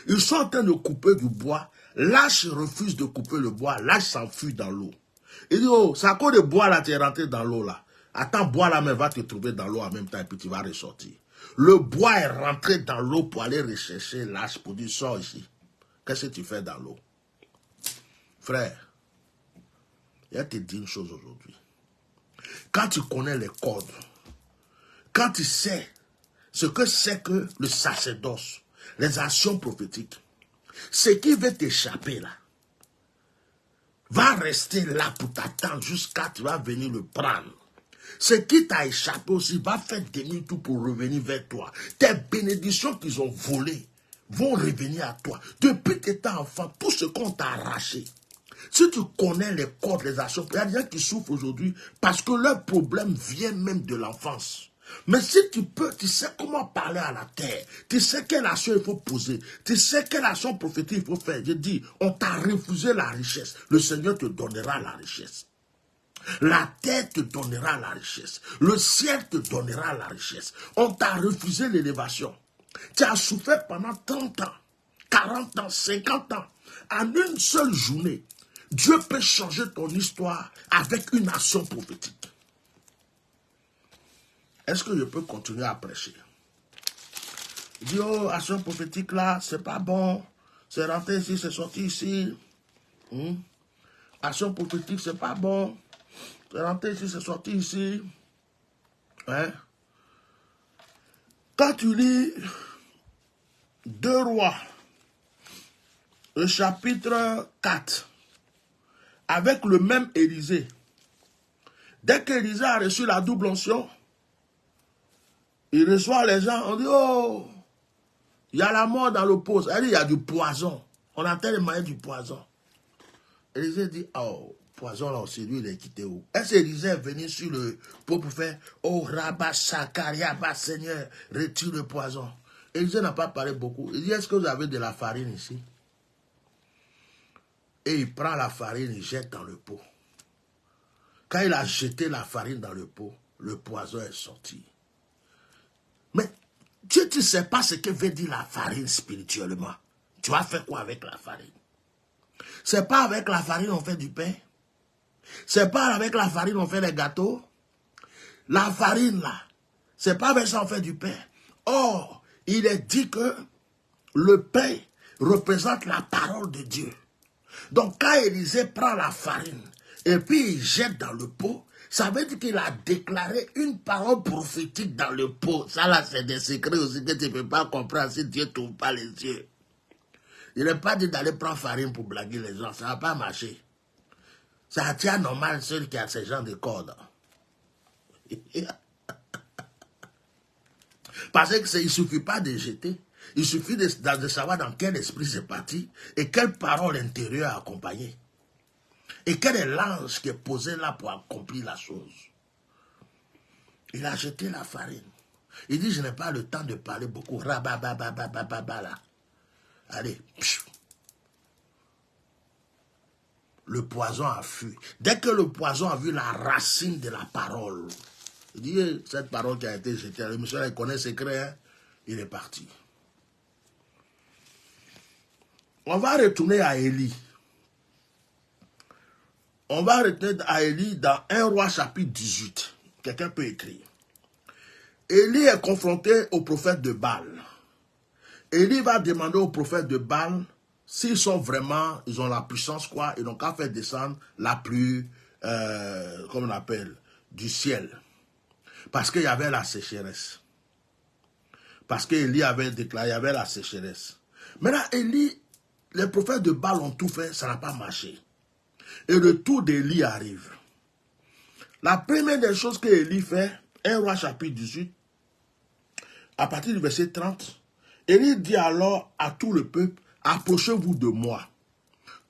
Ils sont en train de couper du bois. L'âche refuse de couper le bois. L'âche s'enfuit dans l'eau. Il dit, oh, c'est à cause de bois là, tu es rentré dans l'eau là. Attends, bois là, mais va te trouver dans l'eau en même temps et puis tu vas ressortir. Le bois est rentré dans l'eau pour aller rechercher l'âche pour dire, sors ici. Qu'est-ce que tu fais dans l'eau? Frère, je vais te dire une chose aujourd'hui. Quand tu connais les codes, quand tu sais ce que c'est que le sacerdoce, les actions prophétiques, ce qui veut t'échapper là, va rester là pour t'attendre jusqu'à tu vas venir le prendre. Ce qui t'a échappé aussi va faire demi-tour pour revenir vers toi. Tes bénédictions qu'ils ont volées vont revenir à toi. Depuis que tu étais enfant, tout ce qu'on t'a arraché, si tu connais les codes, les actions, il y a des gens qui souffrent aujourd'hui parce que leur problème vient même de l'enfance. Mais si tu peux, tu sais comment parler à la terre, tu sais quelle action il faut poser, tu sais quelle action prophétique il faut faire. Je dis, on t'a refusé la richesse, le Seigneur te donnera la richesse. La terre te donnera la richesse. Le ciel te donnera la richesse. On t'a refusé l'élévation. Tu as souffert pendant 30 ans, 40 ans, 50 ans. En une seule journée, Dieu peut changer ton histoire avec une action prophétique. Est-ce que je peux continuer à prêcher? Il dit, oh, action prophétique là, c'est pas bon. C'est rentré ici, c'est sorti ici. Action prophétique, c'est pas bon. C'est rentré ici, c'est sorti ici. Hein? Quand tu lis 2 Rois, le chapitre 4, avec le même Élisée, dès qu'Élisée a reçu la double onction, il reçoit les gens, on dit, oh, il y a la mort dans le pot. Il y a du poison. On entend les moyens du poison. Élisée dit, oh, poison là aussi, lui il est quitté où? Est-ce qu'Élisée est venu sur le pot pour faire, oh, Rabba Sakaria, Seigneur, retire le poison? Élisée n'a pas parlé beaucoup. Il dit, est-ce que vous avez de la farine ici? Et il prend la farine, il jette dans le pot. Quand il a jeté la farine dans le pot, le poison est sorti. Mais tu ne sais pas ce que veut dire la farine spirituellement. Tu vas faire quoi avec la farine? C'est pas avec la farine on fait du pain. C'est pas avec la farine on fait des gâteaux. La farine là, c'est pas avec ça on fait du pain. Or, il est dit que le pain représente la parole de Dieu. Donc quand Élisée prend la farine et puis il jette dans le pot, ça veut dire qu'il a déclaré une parole prophétique dans le pot. Ça là, c'est des secrets aussi que tu ne peux pas comprendre si Dieu ne t'ouvre pas les yeux. Il n'est pas dit d'aller prendre farine pour blaguer les gens. Ça ne va pas marcher. Ça tient normal celui qui a ce genre de cordes. Parce qu'il ne suffit pas de jeter. Il suffit de savoir dans quel esprit c'est parti et quelle parole intérieure a accompagné. Et quel est l'ange qui est posé là pour accomplir la chose? Il a jeté la farine. Il dit, je n'ai pas le temps de parler beaucoup. Rababababababa là. Allez. Pfiou. Le poison a fui. Dès que le poison a vu la racine de la parole, il dit, cette parole qui a été jetée, le monsieur il connaît ses secret, hein? Il est parti. On va retourner à Élie. On va retourner à Élie dans 1 Roi chapitre 18. Quelqu'un peut écrire. Élie est confronté au prophète de Baal. Élie va demander au prophète de Baal s'ils sont vraiment, ils ont la puissance quoi, ils n'ont qu'à faire descendre la pluie, comme on appelle, du ciel. Parce qu'il y avait la sécheresse. Parce qu'Élie avait déclaré, il y avait la sécheresse. Maintenant, Élie, les prophètes de Baal ont tout fait, ça n'a pas marché. Et le tour d'Élie arrive. La première des choses que Élie fait, 1 Roi chapitre 18, à partir du verset 30, Élie dit alors à tout le peuple, approchez-vous de moi.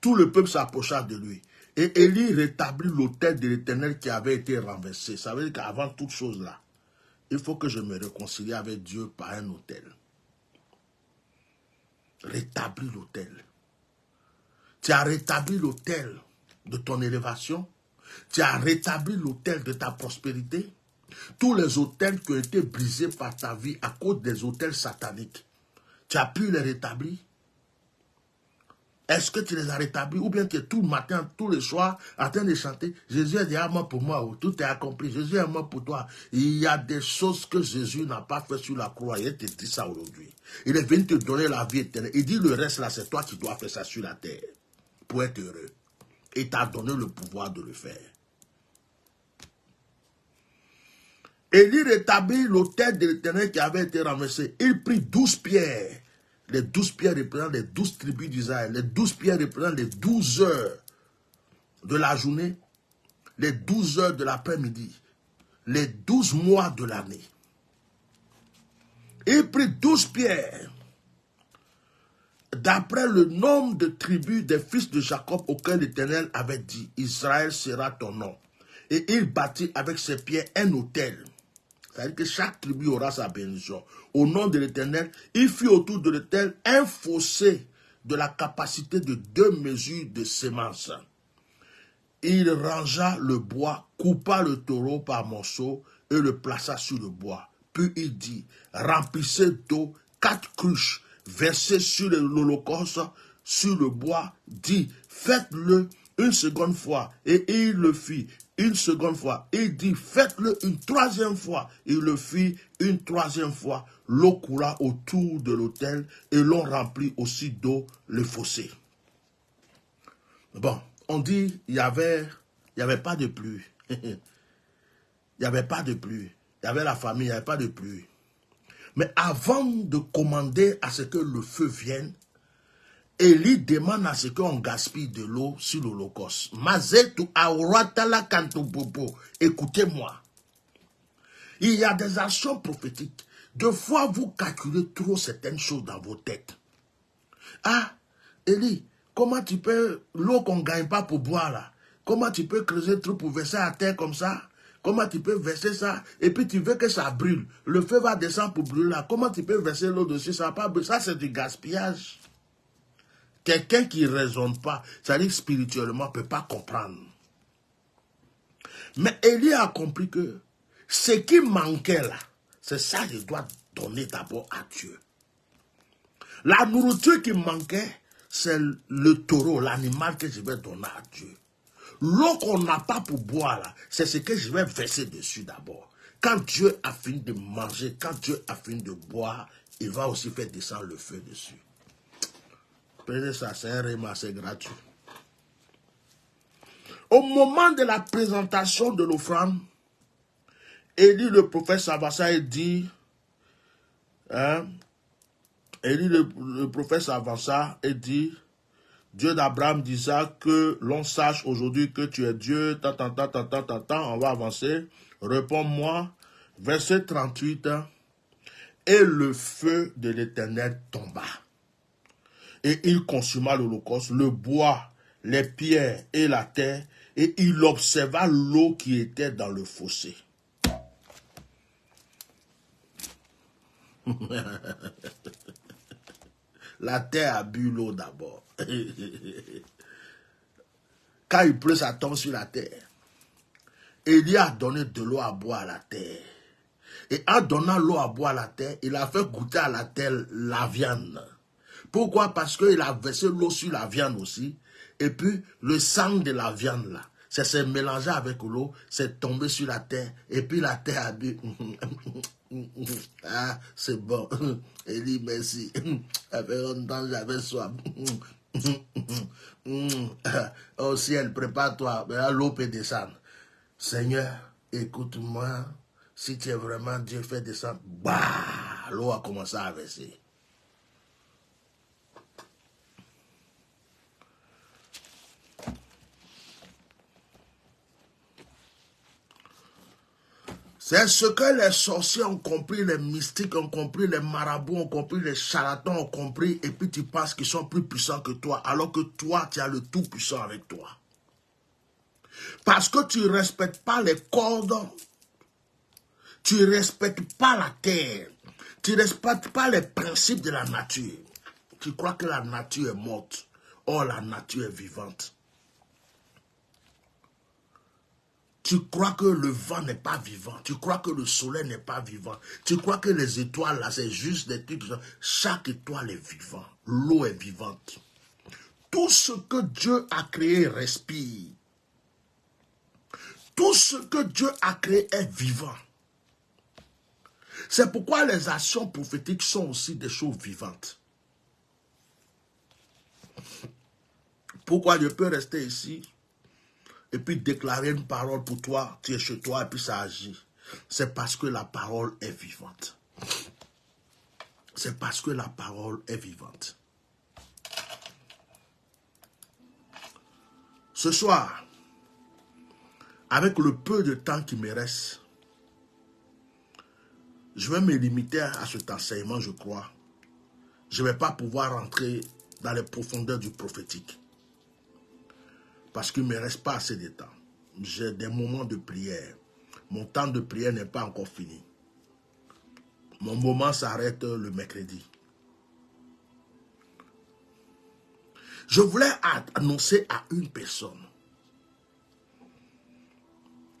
Tout le peuple s'approcha de lui. Et Élie rétablit l'autel de l'Éternel qui avait été renversé. Ça veut dire qu'avant toute chose là, il faut que je me réconcilie avec Dieu par un autel. Rétablis l'autel. Tu as rétabli l'autel de ton élévation. Tu as rétabli l'autel de ta prospérité. Tous les autels qui ont été brisés par ta vie à cause des autels sataniques, tu as pu les rétablir? Est-ce que tu les as rétablis ou bien tu es tout le matin, tout le soir en train de chanter Jésus est déjà mort pour moi, tout est accompli, Jésus est mort pour toi. Il y a des choses que Jésus n'a pas fait sur la croix. Il te dit ça aujourd'hui. Il est venu te donner la vie éternelle. Il dit le reste là, c'est toi qui dois faire ça sur la terre pour être heureux. Et t'a donné le pouvoir de le faire. Élie rétablit l'autel de l'Éternel qui avait été renversé. Il prit 12 pierres. Les 12 pierres représentent les 12 tribus d'Israël. Les 12 pierres représentent les 12 heures de la journée, les 12 heures de l'après-midi, les 12 mois de l'année. Il prit 12 pierres d'après le nombre de tribus des fils de Jacob auxquels l'Éternel avait dit, Israël sera ton nom. Et il bâtit avec ses pierres un autel. C'est-à-dire que chaque tribu aura sa bénédiction. Au nom de l'Éternel, il fit autour de l'autel un fossé de la capacité de 2 mesures de semences. il rangea le bois, coupa le taureau par morceaux et le plaça sur le bois. Puis il dit, remplissez d'eau 4 cruches, versez sur l'holocauste, sur le bois, dit, faites-le une seconde fois. Et il le fit une seconde fois. Il dit, faites-le une troisième fois. Il le fit une troisième fois. L'eau coula autour de l'autel et l'on remplit aussi d'eau le fossé. Bon, on dit, il y avait pas de pluie. Il n'y avait pas de pluie. Il y avait la famille, il n'y avait pas de pluie. Mais avant de commander à ce que le feu vienne, Élie demande à ce qu'on gaspille de l'eau sur l'holocauste. Écoutez-moi. Il y a des actions prophétiques. Deux fois, vous calculez trop certaines choses dans vos têtes. Ah, Élie, comment tu peux, l'eau qu'on ne gagne pas pour boire là, comment tu peux creuser trop pour verser à terre comme ça? Comment tu peux verser ça? Et puis tu veux que ça brûle. Le feu va descendre pour brûler là. Comment tu peux verser l'eau dessus? Ça va pas brûler. Ça, c'est du gaspillage. Quelqu'un qui ne raisonne pas, c'est-à-dire spirituellement, ne peut pas comprendre. Mais Élie a compris que ce qui manquait là, c'est ça que je dois donner d'abord à Dieu. La nourriture qui manquait, c'est le taureau, l'animal que je vais donner à Dieu. L'eau qu'on n'a pas pour boire là, c'est ce que je vais verser dessus d'abord. Quand Dieu a fini de manger, quand Dieu a fini de boire, il va aussi faire descendre le feu dessus. Prenez ça, c'est un réma, c'est gratuit. Au moment de la présentation de l'offrande, Élie le prophète s'avança et dit, Élie le prophète s'avança et dit, Dieu d'Abraham, d'Isaac, que l'on sache aujourd'hui que tu es Dieu, on va avancer. Réponds-moi, verset 38, et le feu de l'Éternel tomba. Et il consuma l'holocauste, le bois, les pierres et la terre, et il observa l'eau qui était dans le fossé. La terre a bu l'eau d'abord. Quand il pleut, ça tombe sur la terre. Élie a donné de l'eau à boire à la terre. Et en donnant l'eau à boire à la terre, il a fait goûter à la terre la viande. Pourquoi? Parce qu'il a versé l'eau sur la viande aussi. Et puis, le sang de la viande là, ça s'est mélangé avec l'eau, c'est tombé sur la terre. Et puis la terre a bu. Ah, c'est bon. Élie, merci. Ça fait longtemps que j'avais soif. Au ciel, prépare-toi. L'eau peut descendre. Seigneur, écoute-moi. Si tu es vraiment Dieu, fais descendre. Bah, l'eau a commencé à verser. C'est ce que les sorciers ont compris, les mystiques ont compris, les marabouts ont compris, les charlatans ont compris, et puis tu penses qu'ils sont plus puissants que toi, alors que toi, tu as le tout-puissant avec toi. Parce que tu ne respectes pas les cordes, tu ne respectes pas la terre, tu ne respectes pas les principes de la nature. Tu crois que la nature est morte, or la nature est vivante. Tu crois que le vent n'est pas vivant. Tu crois que le soleil n'est pas vivant. Tu crois que les étoiles, là, c'est juste des trucs. Chaque étoile est vivante. L'eau est vivante. Tout ce que Dieu a créé respire. Tout ce que Dieu a créé est vivant. C'est pourquoi les actions prophétiques sont aussi des choses vivantes. Pourquoi je peux rester ici et puis déclarer une parole pour toi, tu es chez toi et puis ça agit. C'est parce que la parole est vivante. C'est parce que la parole est vivante. Ce soir, avec le peu de temps qui me reste, je vais me limiter à cet enseignement, je crois. Je ne vais pas pouvoir rentrer dans les profondeurs du prophétique. Parce qu'il ne me reste pas assez de temps. J'ai des moments de prière. Mon temps de prière n'est pas encore fini. Mon moment s'arrête le mercredi. Je voulais annoncer à une personne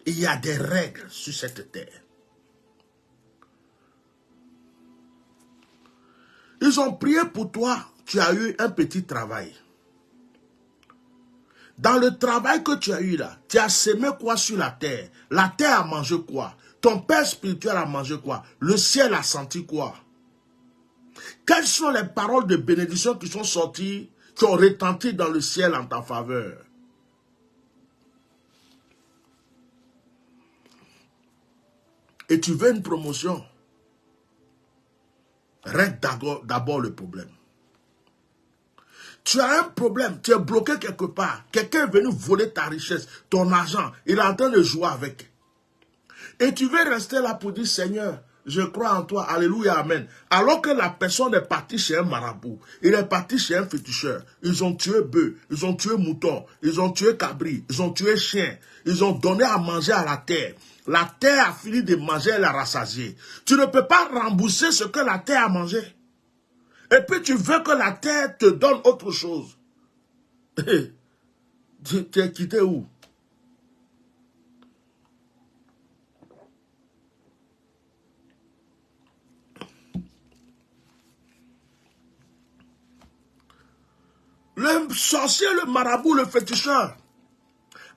Il y a des règles sur cette terre. Ils ont prié pour toi, tu as eu un petit travail. Dans le travail que tu as eu là, tu as semé quoi sur la terre? La terre a mangé quoi? Ton père spirituel a mangé quoi? Le ciel a senti quoi? Quelles sont les paroles de bénédiction qui sont sorties, qui ont retenti dans le ciel en ta faveur? Et tu veux une promotion? Règle d'abord le problème. Tu as un problème, tu es bloqué quelque part. Quelqu'un est venu voler ta richesse, ton argent. Il est en train de jouer avec. Et tu veux rester là pour dire, Seigneur, je crois en toi, alléluia, amen. Alors que la personne est partie chez un marabout, il est parti chez un féticheur. Ils ont tué bœuf, ils ont tué mouton, ils ont tué cabri, ils ont tué chien. Ils ont donné à manger à la terre. La terre a fini de manger, elle a rassasié. Tu ne peux pas rembourser ce que la terre a mangé. Et puis tu veux que la terre te donne autre chose. Tu es quitté où? Le sorcier, le marabout, le féticheur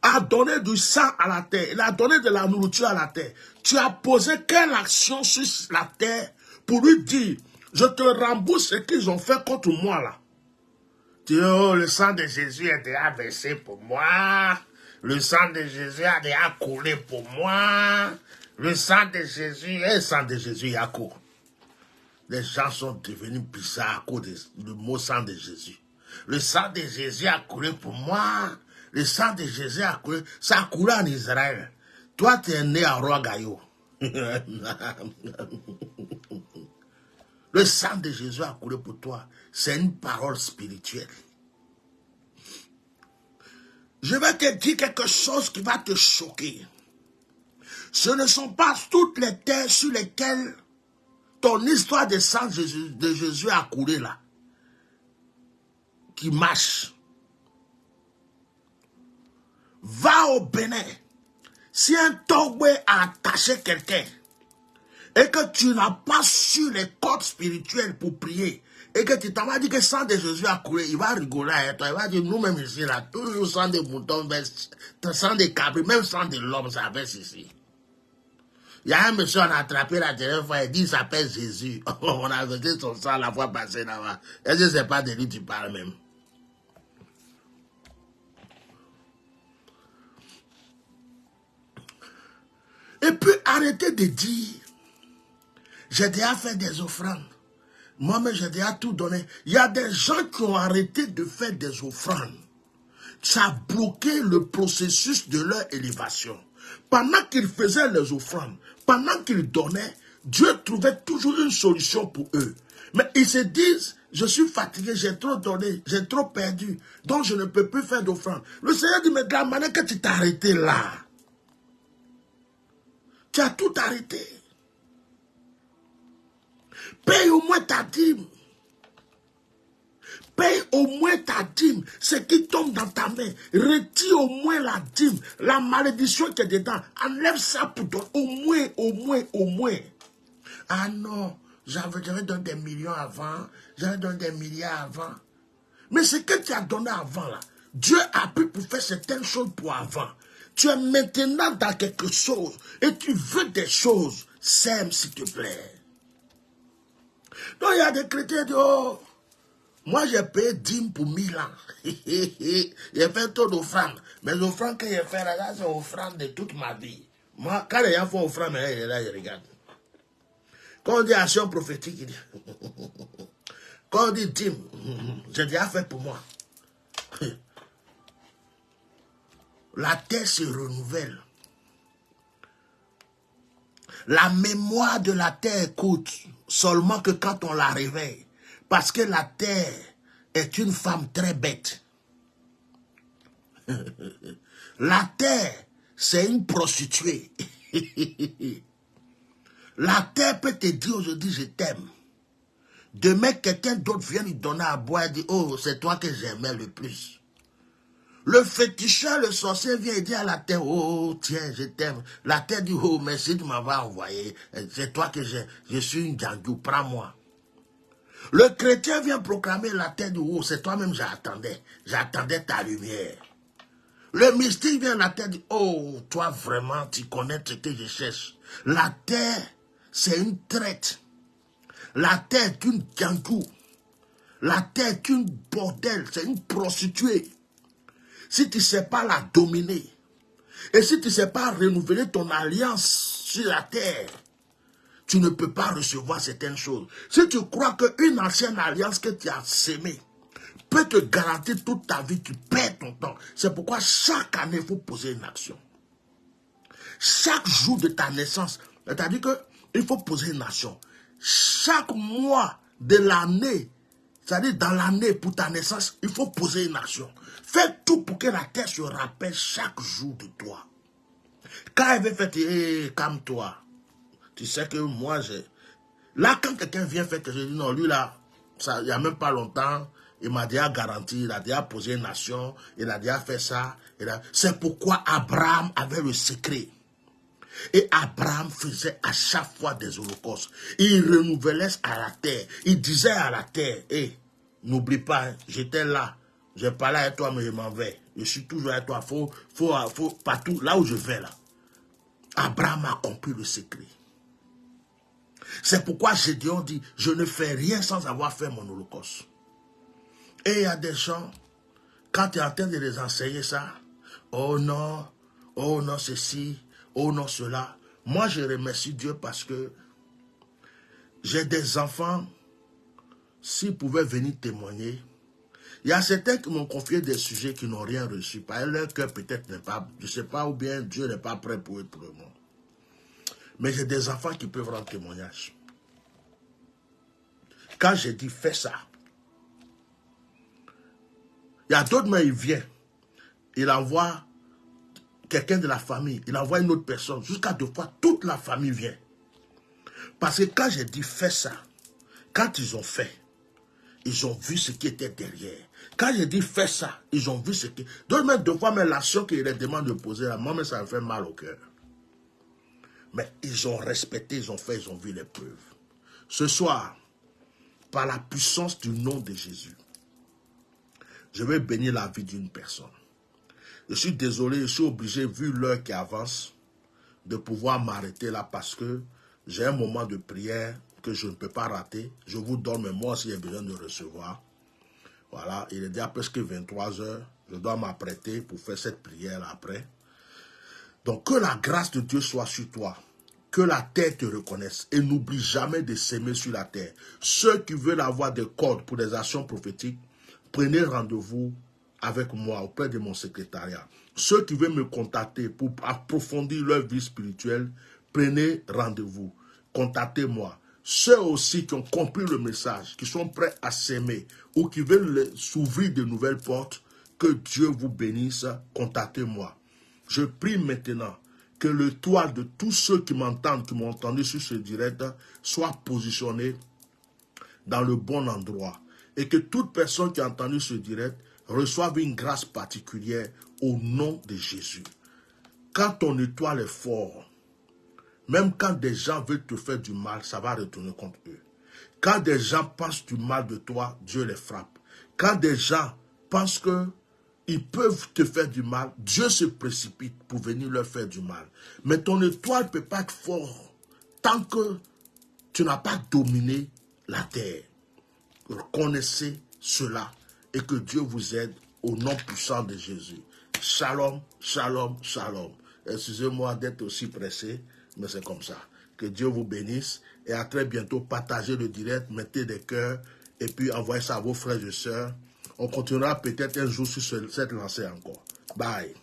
a donné du sang à la terre. Il a donné de la nourriture à la terre. Tu as posé quelle action sur la terre pour lui dire, je te rembourse ce qu'ils ont fait contre moi là. Tu dis, oh, le sang de Jésus est déjà versé pour moi. Le sang de Jésus a déjà coulé pour moi. Le sang de Jésus, et le sang de Jésus, il y a quoi? Les gens sont devenus bizarres à cause du mot sang de Jésus. Le sang de Jésus a coulé pour moi. Le sang de Jésus a coulé. Ça a coulé en Israël. Toi, tu es né à Roi Gaillot. Le sang de Jésus a coulé pour toi. C'est une parole spirituelle. Je vais te dire quelque chose qui va te choquer. Ce ne sont pas toutes les terres sur lesquelles ton histoire de sang de Jésus a coulé là, qui marche. Va au Bénin. Si un Togbe a attaché quelqu'un et que tu n'as pas su les codes spirituels pour prier et que tu t'as dit que le sang de Jésus a coulé, il va rigoler à toi. Il va dire, nous-mêmes ici, là, toujours sang de mouton, sang de cabri, même sang de l'homme, ça verse ici. Il y a un monsieur, on a attrapé la dernière fois, il dit, il s'appelle Jésus. On a versé son sang la fois passée là-bas. Est-ce que c'est pas de lui que tu parles même? Et puis arrêtez de dire, j'ai déjà fait des offrandes. Moi-même, j'ai déjà tout donné. Il y a des gens qui ont arrêté de faire des offrandes. Ça a bloqué le processus de leur élévation. Pendant qu'ils faisaient les offrandes, pendant qu'ils donnaient, Dieu trouvait toujours une solution pour eux. Mais ils se disent, je suis fatigué, j'ai trop donné, j'ai trop perdu, donc je ne peux plus faire d'offrande. Le Seigneur dit, mais de la manière que tu t'es arrêté là, tu as tout arrêté. Paye au moins ta dîme. Paye au moins ta dîme. Ce qui tombe dans ta main. Retire au moins la dîme. La malédiction qui est dedans. Enlève ça pour toi. Au moins. Ah non, j'avais donné des millions avant. J'avais donné des milliards avant. Mais ce que tu as donné avant là, Dieu a pu pour faire certaines choses pour avant. Tu es maintenant dans quelque chose et tu veux des choses. Sème s'il te plaît. Donc il y a des chrétiens qui disent, oh, moi j'ai payé 10 pour 1000 ans. J'ai fait trop d'offrandes. Mais l'offrande que j'ai fait là, c'est l'offrande de toute ma vie. Moi, quand les gens font offrande, là, je regarde. Quand on dit action prophétique, il dit, quand on dit dîme, j'ai déjà fait pour moi. La terre se renouvelle. La mémoire de la terre coûte seulement que quand on la réveille. Parce que la terre est une femme très bête. La terre, c'est une prostituée. La terre peut te dire aujourd'hui, je t'aime. Demain, quelqu'un d'autre vient lui donner à boire et dit, oh, c'est toi que j'aimais le plus. Le féticheur, le sorcier vient dire à la terre, oh tiens, je t'aime. La terre dit, oh merci de m'avoir envoyé. C'est toi que je suis une gangou, prends-moi. Le chrétien vient proclamer la terre du haut, c'est toi-même j'attendais ta lumière. Le mystique vient la terre dit, oh toi vraiment tu connais ce que je cherche. La terre c'est une traite. La terre est une gangou. La terre est une bordel, c'est une prostituée. Si tu ne sais pas la dominer, et si tu ne sais pas renouveler ton alliance sur la terre, tu ne peux pas recevoir certaines choses. Si tu crois qu'une ancienne alliance que tu as sémée peut te garantir toute ta vie, tu perds ton temps. C'est pourquoi chaque année, il faut poser une action. Chaque jour de ta naissance, c'est-à-dire qu'il faut poser une action. Chaque mois de l'année, c'est-à-dire dans l'année pour ta naissance, il faut poser une action. Fais tout pour que la terre se rappelle chaque jour de toi. Quand elle veut faire, calme-toi. Tu sais que moi, là, quand quelqu'un vient faire que je dis, non, lui là, il n'y a même pas longtemps, il m'a déjà garanti, il a déjà posé une nation, il a déjà fait ça. C'est pourquoi Abraham avait le secret. Et Abraham faisait à chaque fois des holocaustes. Il renouvelait à la terre. Il disait à la terre, n'oublie pas, hein, j'étais là. Je parlais avec toi, mais je m'en vais. Je suis toujours avec toi. Faut partout, là où je vais là. Abraham a compris le secret. C'est pourquoi Gédéon dit, je ne fais rien sans avoir fait mon holocauste. Et il y a des gens, quand tu es en train de les enseigner ça, oh non ceci, oh non cela. Moi je remercie Dieu parce que j'ai des enfants, s'ils pouvaient venir témoigner, il y a certains qui m'ont confié des sujets qui n'ont rien reçu. Parce que leur cœur peut-être n'est pas, je ne sais pas, ou bien Dieu n'est pas prêt pour eux pour le moment. Mais j'ai des enfants qui peuvent rendre témoignage. Quand j'ai dit fais ça, il y a d'autres, mais il vient. Il envoie quelqu'un de la famille. Il envoie une autre personne. Jusqu'à 2 fois, toute la famille vient. Parce que quand j'ai dit fais ça, quand ils ont fait, ils ont vu ce qui était derrière. Quand j'ai dit fais ça, ils ont vu ce qui... D'autres, même 2 fois, mais l'action qu'ils les demandent de poser, là, moi, mais ça me fait mal au cœur. Mais ils ont respecté, ils ont fait, ils ont vu les preuves. Ce soir, par la puissance du nom de Jésus, je vais bénir la vie d'une personne. Je suis désolé, je suis obligé, vu l'heure qui avance, de pouvoir m'arrêter là parce que j'ai un moment de prière que je ne peux pas rater. Je vous donne, mais moi aussi j'ai besoin de recevoir. Voilà, il est déjà presque 23 heures. Je dois m'apprêter pour faire cette prière après. Donc que la grâce de Dieu soit sur toi. Que la terre te reconnaisse. Et n'oublie jamais de s'aimer sur la terre. Ceux qui veulent avoir des codes pour des actions prophétiques, prenez rendez-vous avec moi auprès de mon secrétariat. Ceux qui veulent me contacter pour approfondir leur vie spirituelle, prenez rendez-vous. Contactez-moi. Ceux aussi qui ont compris le message, qui sont prêts à s'aimer ou qui veulent s'ouvrir de nouvelles portes, que Dieu vous bénisse, contactez-moi. Je prie maintenant que le toit de tous ceux qui m'entendent, qui m'ont entendu sur ce direct, soit positionné dans le bon endroit. Et que toute personne qui a entendu ce direct reçoive une grâce particulière au nom de Jésus. Quand ton étoile est fort, même quand des gens veulent te faire du mal, ça va retourner contre eux. Quand des gens pensent du mal de toi, Dieu les frappe. Quand des gens pensent qu'ils peuvent te faire du mal, Dieu se précipite pour venir leur faire du mal. Mais ton étoile ne peut pas être fort tant que tu n'as pas dominé la terre. Reconnaissez cela et que Dieu vous aide au nom puissant de Jésus. Shalom, shalom, shalom. Excusez-moi d'être aussi pressé, mais c'est comme ça. Que Dieu vous bénisse et à très bientôt. Partagez le direct, mettez des cœurs et puis envoyez ça à vos frères et sœurs. On continuera peut-être un jour sur cette lancée encore. Bye.